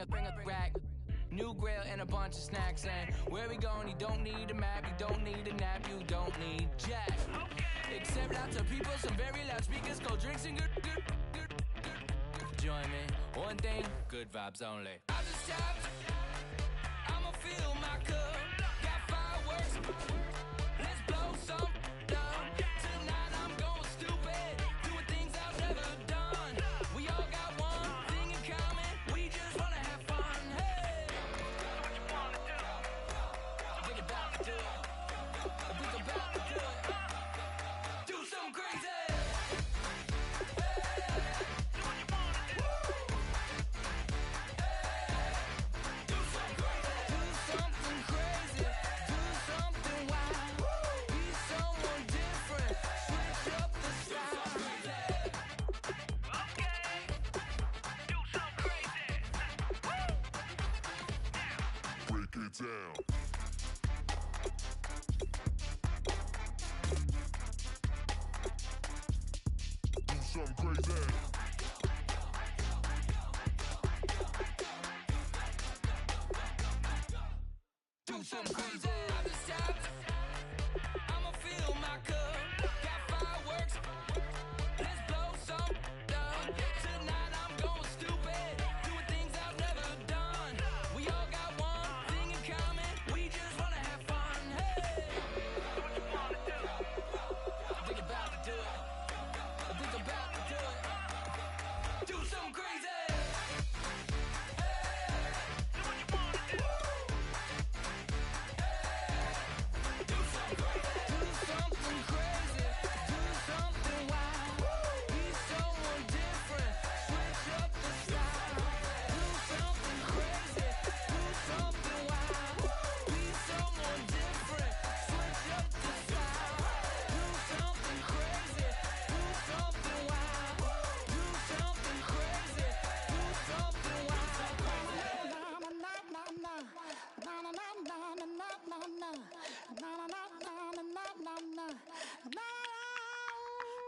Speaker 13: Bring a rack, new grill and a bunch of snacks. And where we going? You don't need a map, you don't need a nap, you don't need jack. Except lots of people, some very loud speakers, cold drinks and good. Join me, one thing, good vibes only. I just tapped, I'ma fill my cup. Got fireworks, let's blow some down. Tonight I'm going stupid, doing things I've never done. We all got one thing in common, we just wanna have fun. Hey, do what you wanna do. I think about to do it. I think about to do it. Do something crazy.
Speaker 14: Down. Do something crazy.
Speaker 13: Do something crazy. I just tapped. I'ma fill my cup. Got fireworks. Let's blow some down. Tonight I'm going stupid. Doing things I've never done. We all got one thing in common. We just wanna have fun. Hey, do what you wanna do. I think about to do it. I think about to do it. Do something crazy.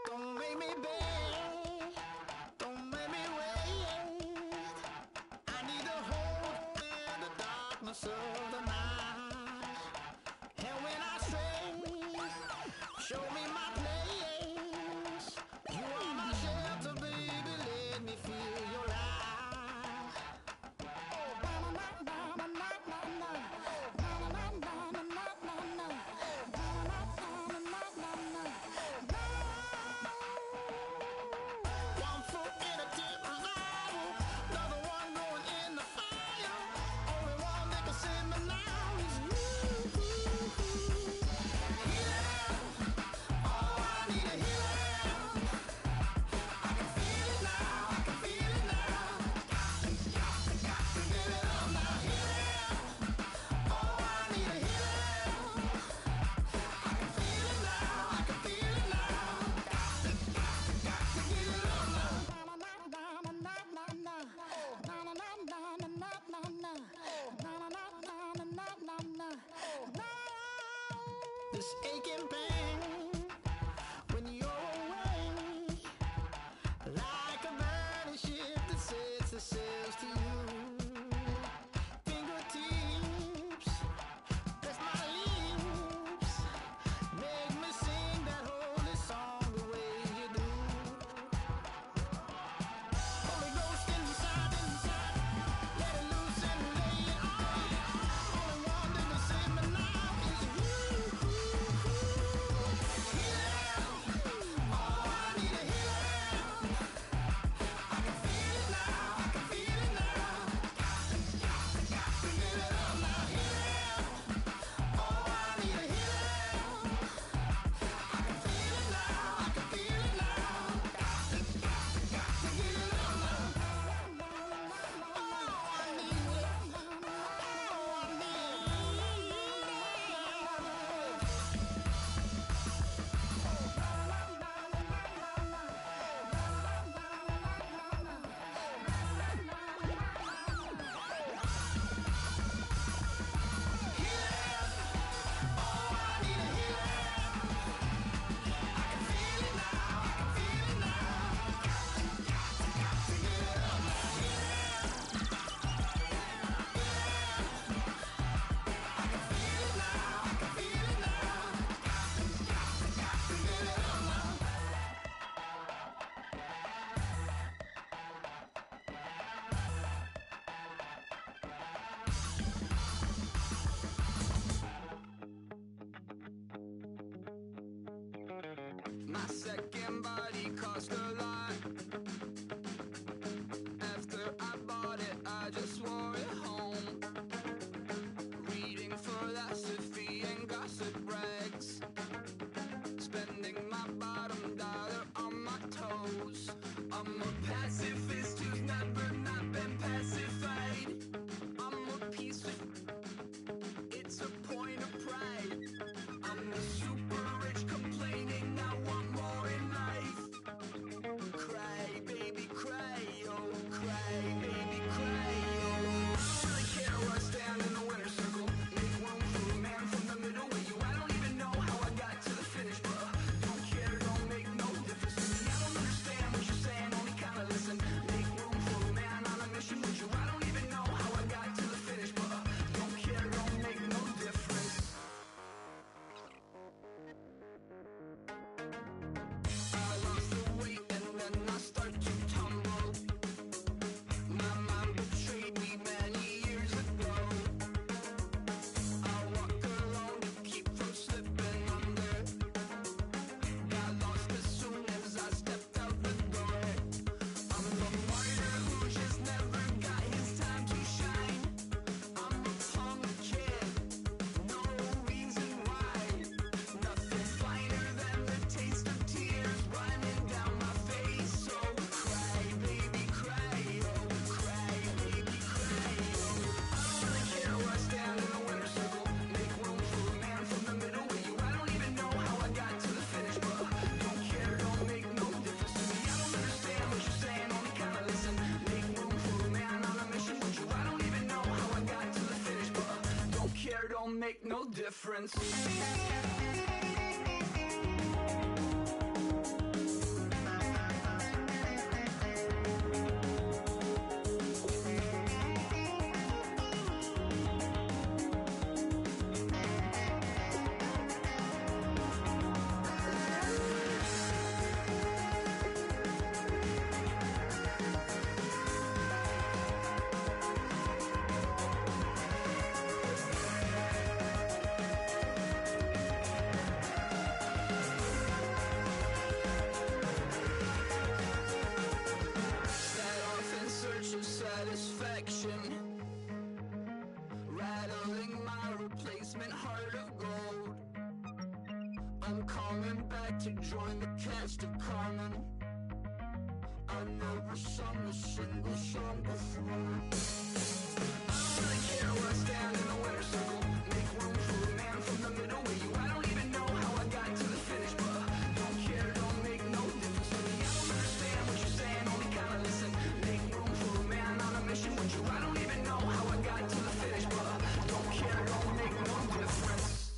Speaker 8: Don't make me beg, don't make me wait. I need to hold in the darkness of the night. And when I stray, show me my place. You are my shelter, baby, let me feel your light. One foot in a deep revival, another one going in the fire. Only one that can save me now is you. Healer, oh, I need a healer. I can feel it now, I can feel it now. Got to give it up now, healer. Oh, I need a healer. I can feel it now, I can feel it now. Got to give it up now. This aching pain when you're away, like a burning ship that sets itself to you. Fingertips, press my lips, make me sing that holy song the way you do. Holy Ghost inside, let it loose and lay it on. Only
Speaker 13: My second body cost a lot. After I bought it, I just wore it home. Reading philosophy and gossip rags. Spending my bottom dollar on my toes. I'm a pacifist who's never not been pacified. I'm a piece of... It's a point of pride. I'm the super rich complaining I want more in life. Cry, baby, cry, oh, cry, baby, cry, oh. I don't really care where I stand in the winner's circle. Make room for a man from the middle with you. I don't even know how I got to the finish, but don't care, don't make no difference to me. I don't understand what you're saying, only kinda listen. Make room for a man on a mission with you. I don't even know how I got to the finish, but don't care, don't make no difference. I lost the weight and then I start to tumble. My mom betrayed me many years ago. I walk alone to keep from slipping under. Got lost as soon as I stepped out the door. I'm the martyr who just never got his time to shine. I'm a punk kid, no reason why. Nothing finer than the taste of tears running down my face. So cry, baby, cry, oh, cry, baby, cry, oh. I don't really care where I stand in the winner's circle. Make room for a man from the middle with you. I don't even know how I got to the finish, but don't care, don't make no difference to me. I don't understand what you're saying, only kinda listen. Make room for a man on a mission with you. I don't even know how I got to the finish, but don't care, don't make no difference. Set off in search of satisfaction, rattling my replacement heart of gold. I'm coming back to join the cast of Carmen. I never sung a single song before. I don't really care where I stand in the winner's circle. Make room for a man from the middle with you. I don't even know how I got to the finish, but don't care, don't make no difference to me. I don't understand what you're saying, only kinda listen. Make room for a man on a mission with you. I don't even know how I got to the finish, but don't care, don't make no difference.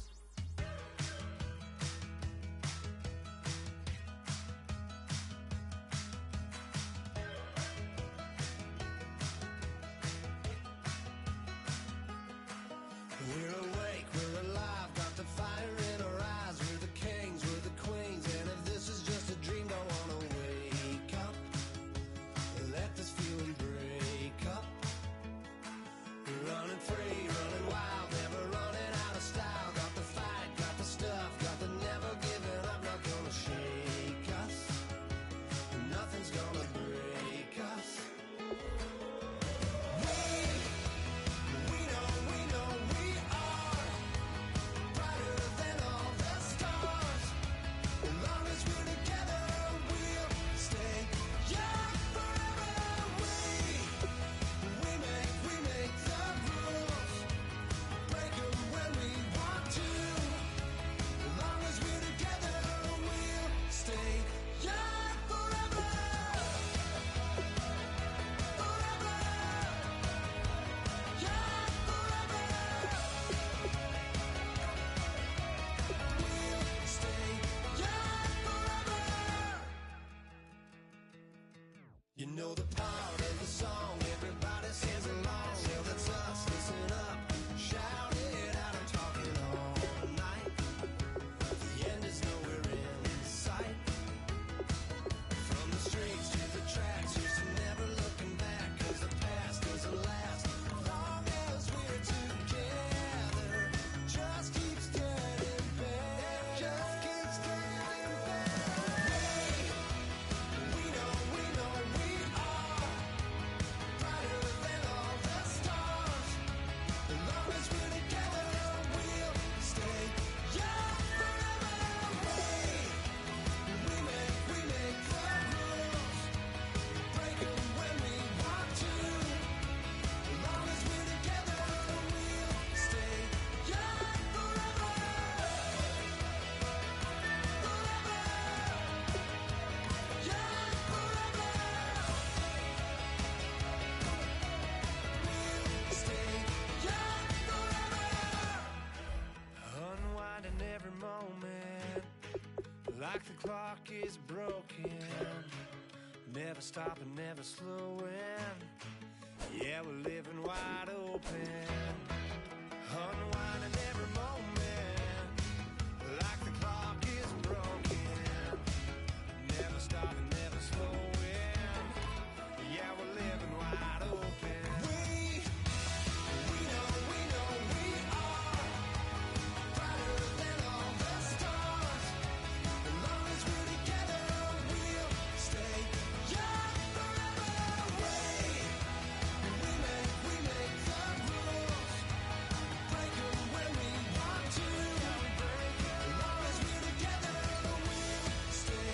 Speaker 8: Like the clock is broken, never stopping, never slowing. Yeah, we're living wide open, unwinding every moment. Like the clock is broken, never stopping, never slowing. Yeah, we're living wide open. We know we are brighter than all the stars. As long as we're together, we'll stay young forever. We make the rules, break them when we want to. As long as we're together, we'll stay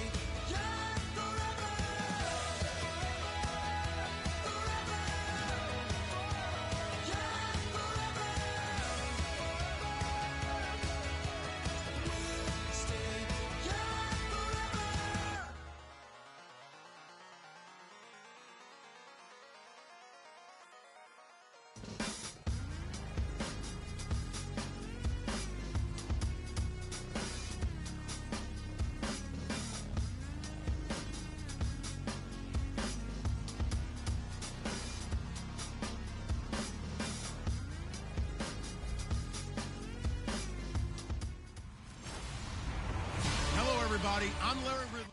Speaker 8: young forever.
Speaker 5: Hello, everybody. I'm Larry Ridley.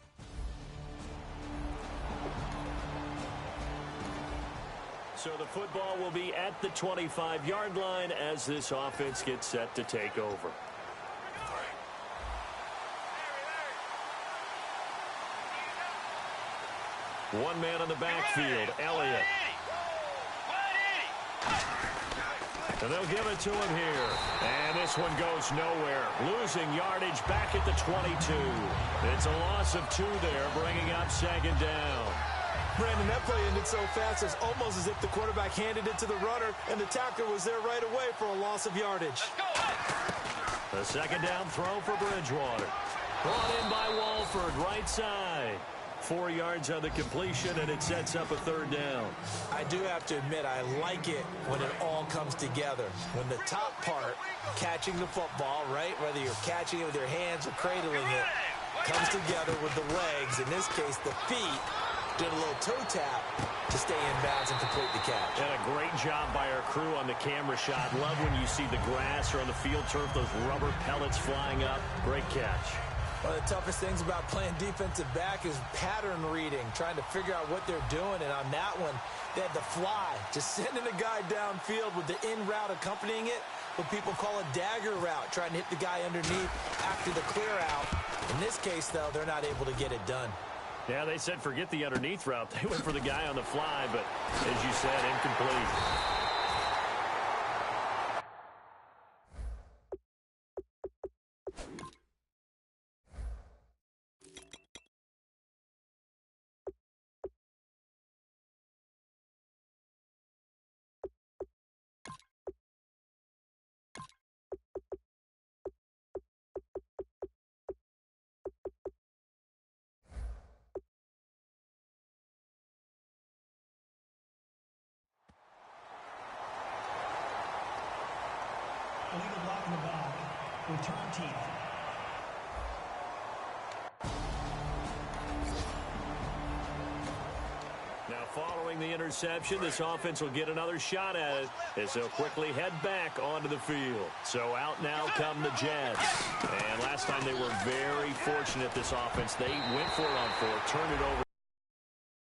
Speaker 1: So the football will be at the 25-yard line as this offense gets set to take over. One man on the backfield, Elliott. And they'll give it to him here. And this one goes nowhere. Losing yardage back at the 22. It's a loss of 2 there, bringing up second down.
Speaker 2: Brandon, that play ended so fast, it's almost as if the quarterback handed it to the runner, and the tackler was there right away for a loss of yardage.
Speaker 1: The second down throw for Bridgewater. Brought in by Walford, right side. 4 yards on the completion, and it sets up a third down.
Speaker 2: I do have to admit, I like it when it all comes together. When the top part, catching the football, right, whether you're catching it with your hands or cradling it, comes together with the legs, in this case, the feet, did a little toe tap to stay in bounds and complete the catch.
Speaker 1: And a great job by our crew on the camera shot. Love when you see the grass or on the field turf, those rubber pellets flying up. Great catch.
Speaker 2: One of the toughest things about playing defensive back is pattern reading, trying to figure out what they're doing. And on that one, they had the fly, just sending a guy downfield with the in route accompanying it, what people call a dagger route, trying to hit the guy underneath after the clear out. In this case, though, they're not able to get it done.
Speaker 1: Yeah, they said forget the underneath route. They went for the guy on the fly, but as you said, incomplete.
Speaker 3: Illegal block in the back. Return team.
Speaker 1: Now following the interception, this offense will get another shot at it as they'll quickly head back onto the field. So out now come the Jets. And last time they were very fortunate, this offense. They went for it on 4, turned it over.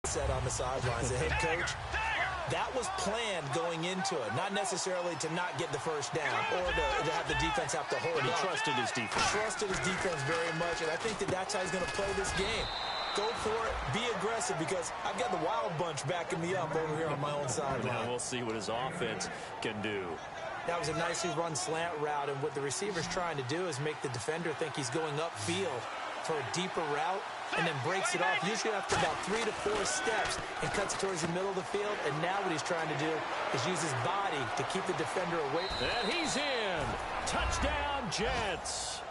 Speaker 2: Said on the sidelines, the head coach, that was planned going into it. Not necessarily to not get the first down or to have the defense have to hold
Speaker 1: But he
Speaker 2: up.
Speaker 1: trusted his defense.
Speaker 2: Trusted his defense very much, and I think that's how he's going to play this game. Go for it, be aggressive, because I've got the wild bunch backing me up over here on my own sideline.
Speaker 1: Now we'll see what his offense can do.
Speaker 2: That was a nicely run slant route, and what the receiver's trying to do is make the defender think he's going upfield for a deeper route, and then breaks it off, usually after about 3 to 4 steps, and cuts towards the middle of the field. And now what he's trying to do is use his body to keep the defender away.
Speaker 1: And he's in. Touchdown, Jets.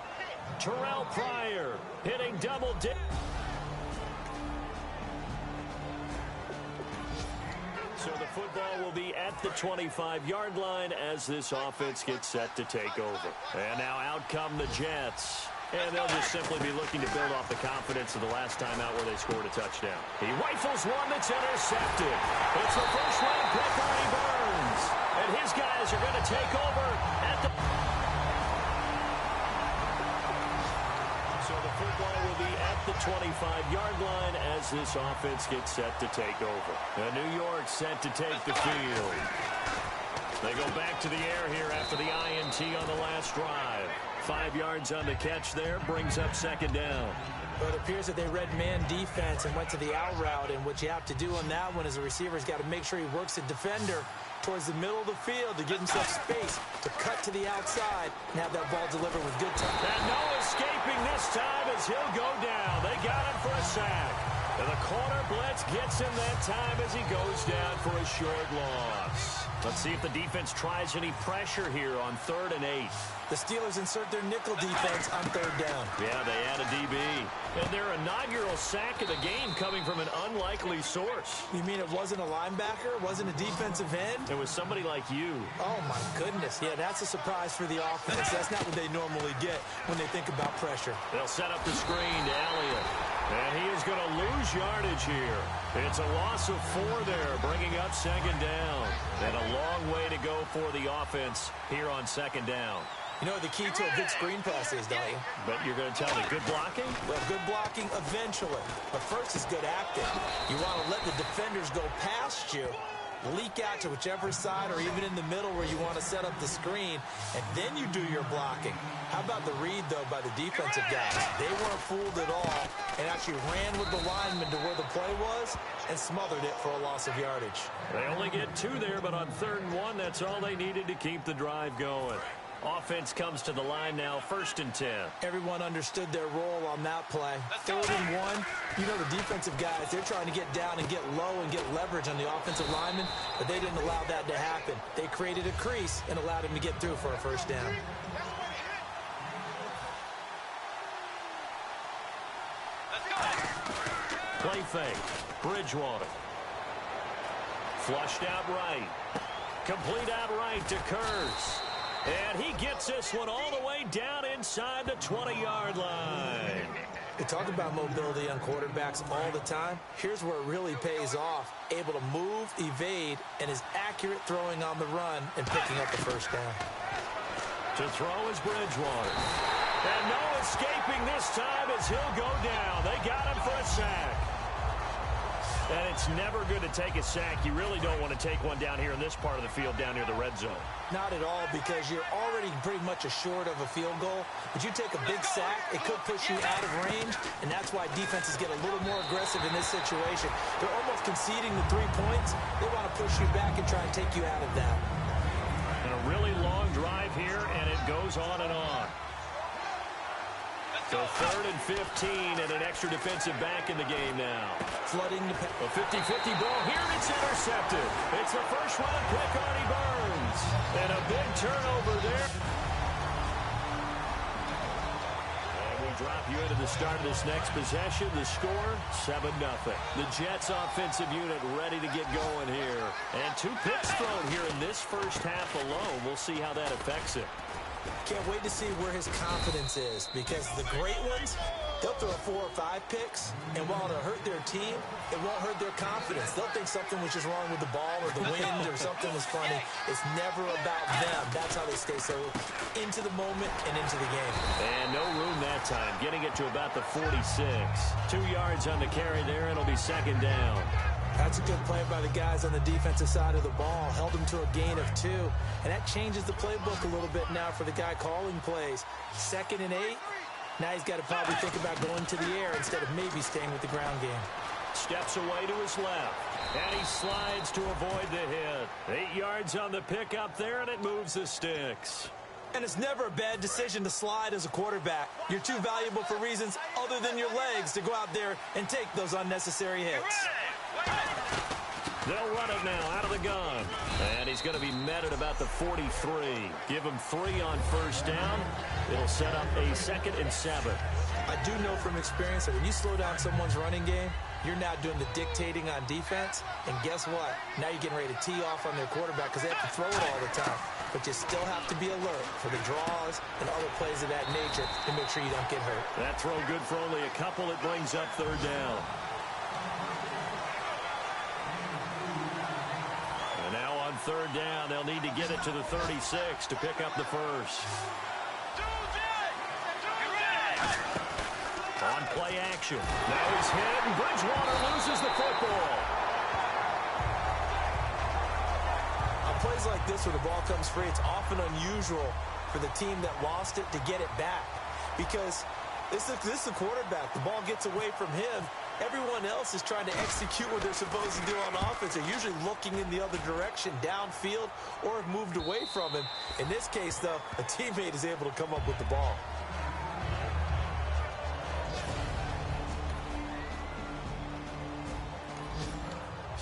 Speaker 1: Terrell Pryor hitting double dip. So the football will be at the 25-yard line as this offense gets set to take over. And now out come the Jets. And they'll just simply be looking to build off the confidence of the last time out where they scored a touchdown. He rifles one that's intercepted. It's the first-round pick, Artie Burns. And his guys are going to take over at the... So the football will be at the 25-yard line as this offense gets set to take over. And New York set to take the field. They go back to the air here after the INT on the last drive. 5 yards on the catch there, brings up second down.
Speaker 2: Well, it appears that they read man defense and went to the out route, and what you have to do on that one is the receiver's got to make sure he works the defender towards the middle of the field to give himself space to cut to the outside and have that ball delivered with good time.
Speaker 1: And no escaping this time as he'll go down. They got him for a sack. And the corner blitz gets him that time as he goes down for a short loss. Let's see if the defense tries any pressure here on 3rd and 8.
Speaker 2: The Steelers insert their nickel defense on 3rd down.
Speaker 1: Yeah, they add a DB. And their inaugural sack of the game coming from an unlikely source.
Speaker 2: You mean it wasn't a linebacker? It wasn't a defensive end?
Speaker 1: It was somebody like you.
Speaker 2: Oh, my goodness. Yeah, that's a surprise for the offense. That's not what they normally get when they think about pressure.
Speaker 1: They'll set up the screen to Elliott. And he is going to lose yardage here. It's a loss of 4 there, bringing up second down. And a long way to go for the offense here on second down.
Speaker 2: You know what the key to a good screen pass is, don't you?
Speaker 1: But you're going to tell me, good blocking?
Speaker 2: Well, good blocking eventually. But first is good acting. You want to let the defenders go past you, leak out to whichever side or even in the middle where you want to set up the screen, and then you do your blocking. How about the read, though, by the defensive guys? They weren't fooled at all and actually ran with the lineman to where the play was and smothered it for a loss of yardage.
Speaker 1: They only get 2 there, but on 3rd and 1, that's all they needed to keep the drive going. Offense comes to the line now, 1st and 10.
Speaker 2: Everyone understood their role on that play. 3rd and 1, you know the defensive guys, they're trying to get down and get low and get leverage on the offensive lineman, but they didn't allow that to happen. They created a crease and allowed him to get through for a first down.
Speaker 1: Play fake. Bridgewater. Flushed out right. Complete out right to Kurtz. And he gets this one all the way down inside the 20-yard line.
Speaker 2: We talk about mobility on quarterbacks all the time. Here's where it really pays off. Able to move, evade, and is accurate throwing on the run and picking up the first down.
Speaker 1: To throw is Bridgewater. And no escaping this time as he'll go down. They got him for a sack. And it's never good to take a sack. You really don't want to take one down here in this part of the field down near the red zone.
Speaker 2: Not at all, because you're already pretty much assured of a field goal. But you take a big sack, it could push you out of range, and that's why defenses get a little more aggressive in this situation. They're almost conceding the 3 points. They want to push you back and try and take you out of that.
Speaker 1: And a really long drive here, and it goes on and on. So 3rd and 15 and an extra defensive back in the game now.
Speaker 2: Flooding the
Speaker 1: a 50-50 ball here, and it's intercepted. It's the first-round pick, Artie Burns. And a big turnover there. And we drop you into the start of this next possession. The score, 7-0. The Jets offensive unit ready to get going here. And 2 picks thrown here in this first half alone. We'll see how that affects it.
Speaker 2: Can't wait to see where his confidence is, because the great ones, they'll throw 4 or 5 picks, and while it'll hurt their team, it won't hurt their confidence. They'll think something was just wrong with the ball or the wind or something was funny. It's never about them. That's how they stay so into the moment and into the game.
Speaker 1: And no room that time, getting it to about the 46. 2 yards on the carry there, it'll be second down.
Speaker 2: That's a good play by the guys on the defensive side of the ball. Held them to a gain of 2. And that changes the playbook a little bit now for the guy calling plays. 2nd and 8. Now he's got to probably think about going to the air instead of maybe staying with the ground game.
Speaker 1: Steps away to his left. And he slides to avoid the hit. 8 yards on the pickup there, and it moves the sticks.
Speaker 2: And it's never a bad decision to slide as a quarterback. You're too valuable for reasons other than your legs to go out there and take those unnecessary hits.
Speaker 1: They'll run it now out of the gun. And he's going to be met at about the 43. Give him 3 on first down. It'll set up a 2nd and 7.
Speaker 2: I do know from experience that when you slow down someone's running game, You're now doing the dictating on defense, and guess what? Now you're getting ready to tee off on their quarterback because they have to throw it all the time. But you still have to be alert for the draws and other plays of that nature to make sure you don't get hurt.
Speaker 1: That throw good for only a couple. It brings up third down. And now on third down, they'll need to get it to the 36 to pick up the first. On play action. Now he's hit, and Bridgewater loses the football.
Speaker 2: On plays like this where the ball comes free, it's often unusual for the team that lost it to get it back. Because this is the quarterback. The ball gets away from him. Everyone else is trying to execute what they're supposed to do on offense. They're usually looking in the other direction, downfield, or have moved away from him. In this case, though, a teammate is able to come up with the ball.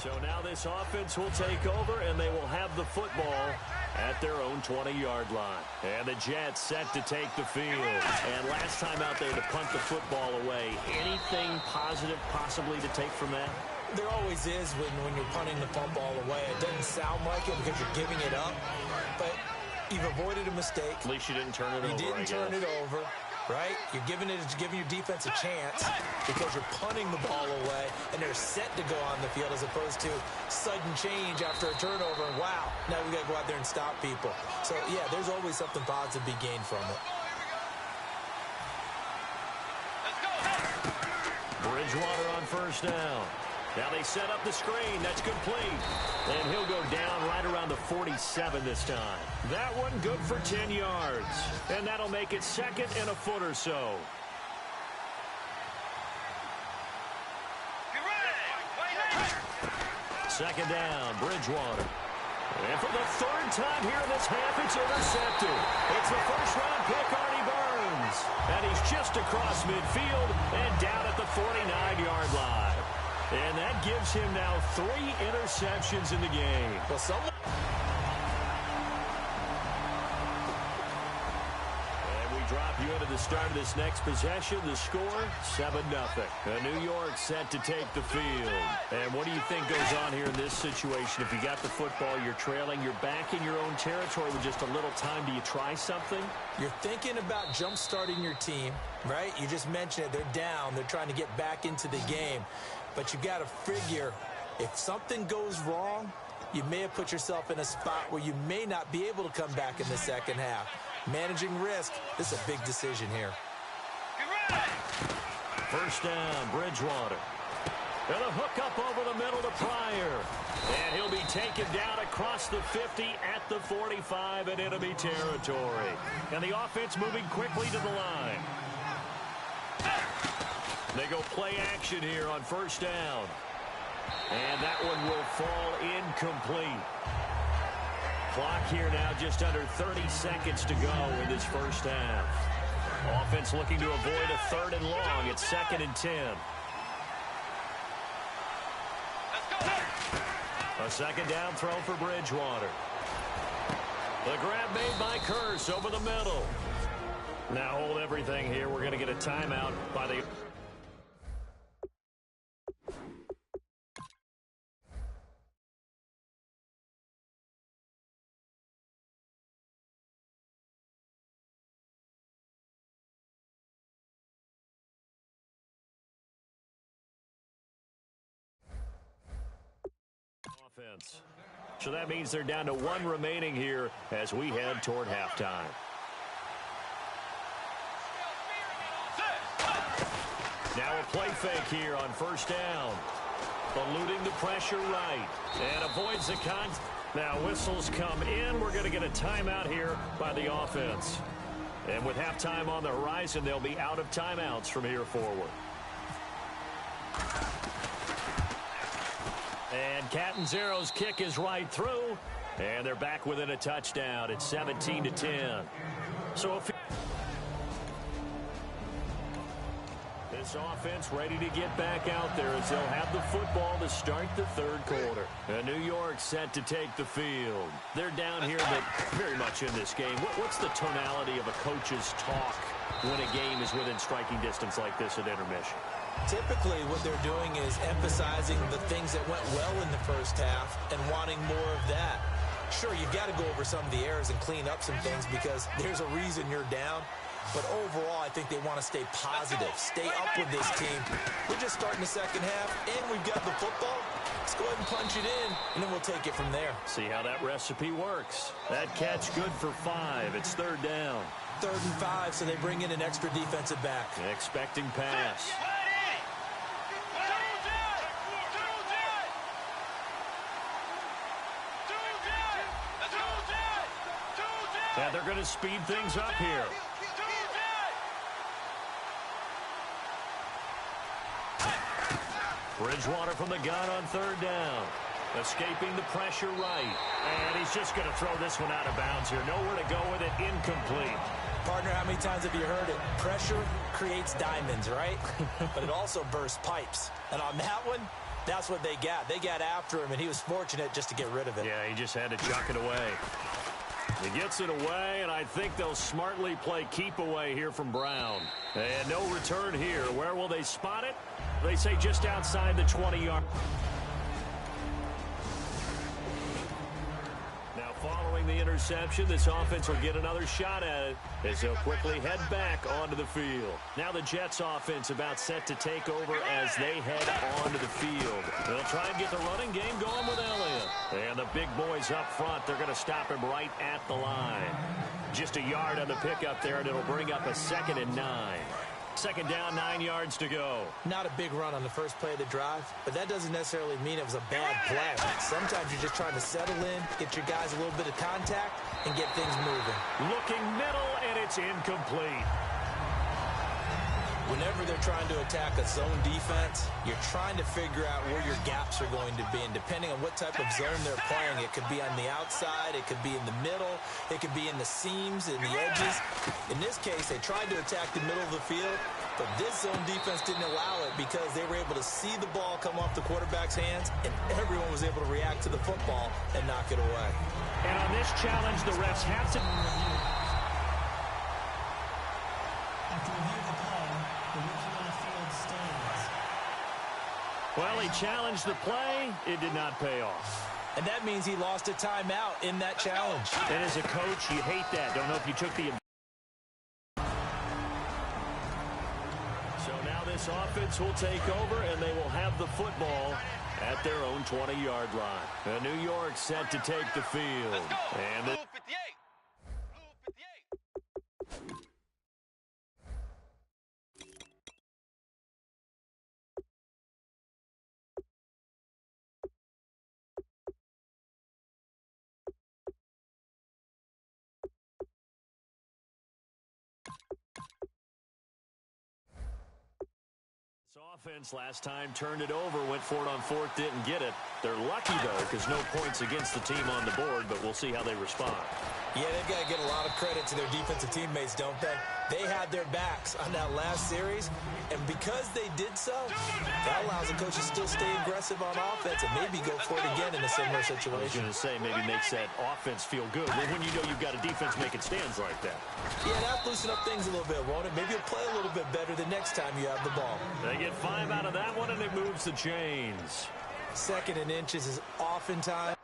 Speaker 1: So now this offense will take over, and they will have the football at their own 20-yard line. And the Jets set to take the field. And last time out there to punt the football away. Anything positive possibly to take from that?
Speaker 2: There always is when you're punting the football away. It doesn't sound like it because you're giving it up, but you've avoided a mistake.
Speaker 1: At least you didn't turn it over.
Speaker 2: You didn't turn it over. Right? You're giving your defense a chance because you're punting the ball away, and they're set to go on the field as opposed to sudden change after a turnover. And wow, now we got to go out there and stop people. So, yeah, there's always something positive to be gained from it.
Speaker 1: Bridgewater on first down. Now they set up the screen. That's complete. And he'll go down right around the 47 this time. That one good for 10 yards. And that'll make it second and a foot or so. Second down, Bridgewater. And for the third time here in this half, it's intercepted. It's the first-round pick, Artie Burns. And he's just across midfield and down at the 49-yard line. And that gives him now 3 interceptions in the game.
Speaker 2: Well, someone...
Speaker 1: And we drop you into the start of this next possession. The score, 7-0. New York set to take the field. And what do you think goes on here in this situation? If you got the football, you're trailing, you're back in your own territory with just a little time. Do you try something?
Speaker 2: You're thinking about jump-starting your team, right? You just mentioned it. They're down. They're trying to get back into the game. But you got to figure, if something goes wrong, you may have put yourself in a spot where you may not be able to come back in the second half. Managing risk, this is a big decision here.
Speaker 1: First down, Bridgewater. And a hook up over the middle to Pryor. And he'll be taken down across the 50 at the 45 in enemy territory. And the offense moving quickly to the line. They go play action here on first down. And that one will fall incomplete. Clock here now just under 30 seconds to go in this first half. Offense looking to avoid a third and long. It's 2nd and 10. A second down throw for Bridgewater. The grab made by Curse over the middle. Now hold everything here. We're going to get a timeout by the... offense. So that means they're down to 1 remaining here as we head toward halftime. Now a play fake here on first down. Eluding the pressure right. And avoids the contact. Now whistles come in. We're going to get a timeout here by the offense. And with halftime on the horizon, they'll be out of timeouts from here forward. And Catanzero's kick is right through. And they're back within a touchdown. It's 17-10. So if this offense ready to get back out there as they'll have the football to start the third quarter. And New York set to take the field. They're down here, but very much in this game. What's the tonality of a coach's talk when a game is within striking distance like this at intermission?
Speaker 2: Typically, what they're doing is emphasizing the things that went well in the first half and wanting more of that. Sure, you've got to go over some of the errors and clean up some things because there's a reason you're down. But overall, I think they want to stay positive, stay up with this team. We're just starting the second half, and we've got the football. Let's go ahead and punch it in, and then we'll take it from there.
Speaker 1: See how that recipe works. That catch good for 5. It's third down.
Speaker 2: 3rd and 5, so they bring in an extra defensive back.
Speaker 1: Expecting pass. And they're going to speed things up here. Bridgewater from the gun on 3rd down. Escaping the pressure right. And he's just going to throw this one out of bounds here. Nowhere to go with it. Incomplete.
Speaker 2: Partner, how many times have you heard it? Pressure creates diamonds, right? But it also bursts pipes. And on that one, that's what they got. They got after him, and he was fortunate just to get rid of it.
Speaker 1: Yeah, he just had to chuck it away. He gets it away, and I think they'll smartly play keep away here from Brown. And no return here. Where will they spot it? They say just outside the 20-yard. Now, following the interception, this offense will get another shot at it as they'll quickly head back onto the field. Now the Jets offense about set to take over as they head onto the field. They'll try and get the running game going with Elliott. And the big boys up front, they're going to stop him right at the line. Just a yard on the pickup there, and it'll bring up a 2nd and 9. 2nd down, 9 yards to go.
Speaker 2: Not a big run on the first play of the drive, but that doesn't necessarily mean it was a bad play. Sometimes you're just trying to settle in, get your guys a little bit of contact, and get things moving.
Speaker 1: Looking middle, and it's incomplete.
Speaker 2: Whenever they're trying to attack a zone defense, you're trying to figure out where your gaps are going to be. And depending on what type of zone they're playing, it could be on the outside, it could be in the middle, it could be in the seams and the edges. In this case, they tried to attack the middle of the field, but this zone defense didn't allow it because they were able to see the ball come off the quarterback's hands, and everyone was able to react to the football and knock it away.
Speaker 1: And on this challenge, the refs have to...
Speaker 3: After review of the play, the rookie on the field stands.
Speaker 1: Well, he challenged the play. It did not pay off.
Speaker 2: And that means he lost a timeout in that challenge.
Speaker 1: And as a coach, you hate that. Don't know if you took the... So now this offense will take over, and they will have the football at their own 20-yard line. New York set to take the field. And the... offense last time turned it over, went for it on 4th, didn't get it. They're lucky, though, because no points against the team on the board, but we'll see how they respond.
Speaker 2: Yeah, they've got to get a lot of credit to their defensive teammates, don't they? They had their backs on that last series, and because they did so, that allows the coach to still stay aggressive on offense and maybe go for it again in a similar situation.
Speaker 1: I was going to say, maybe makes that offense feel good when you know you've got a defense making stands like that.
Speaker 2: Yeah, that'll loosen up things a little bit, won't it? Maybe you'll play a little bit better the next time you have the ball.
Speaker 1: They get 5 out of that one, and it moves the chains.
Speaker 2: 2nd and inches is oftentimes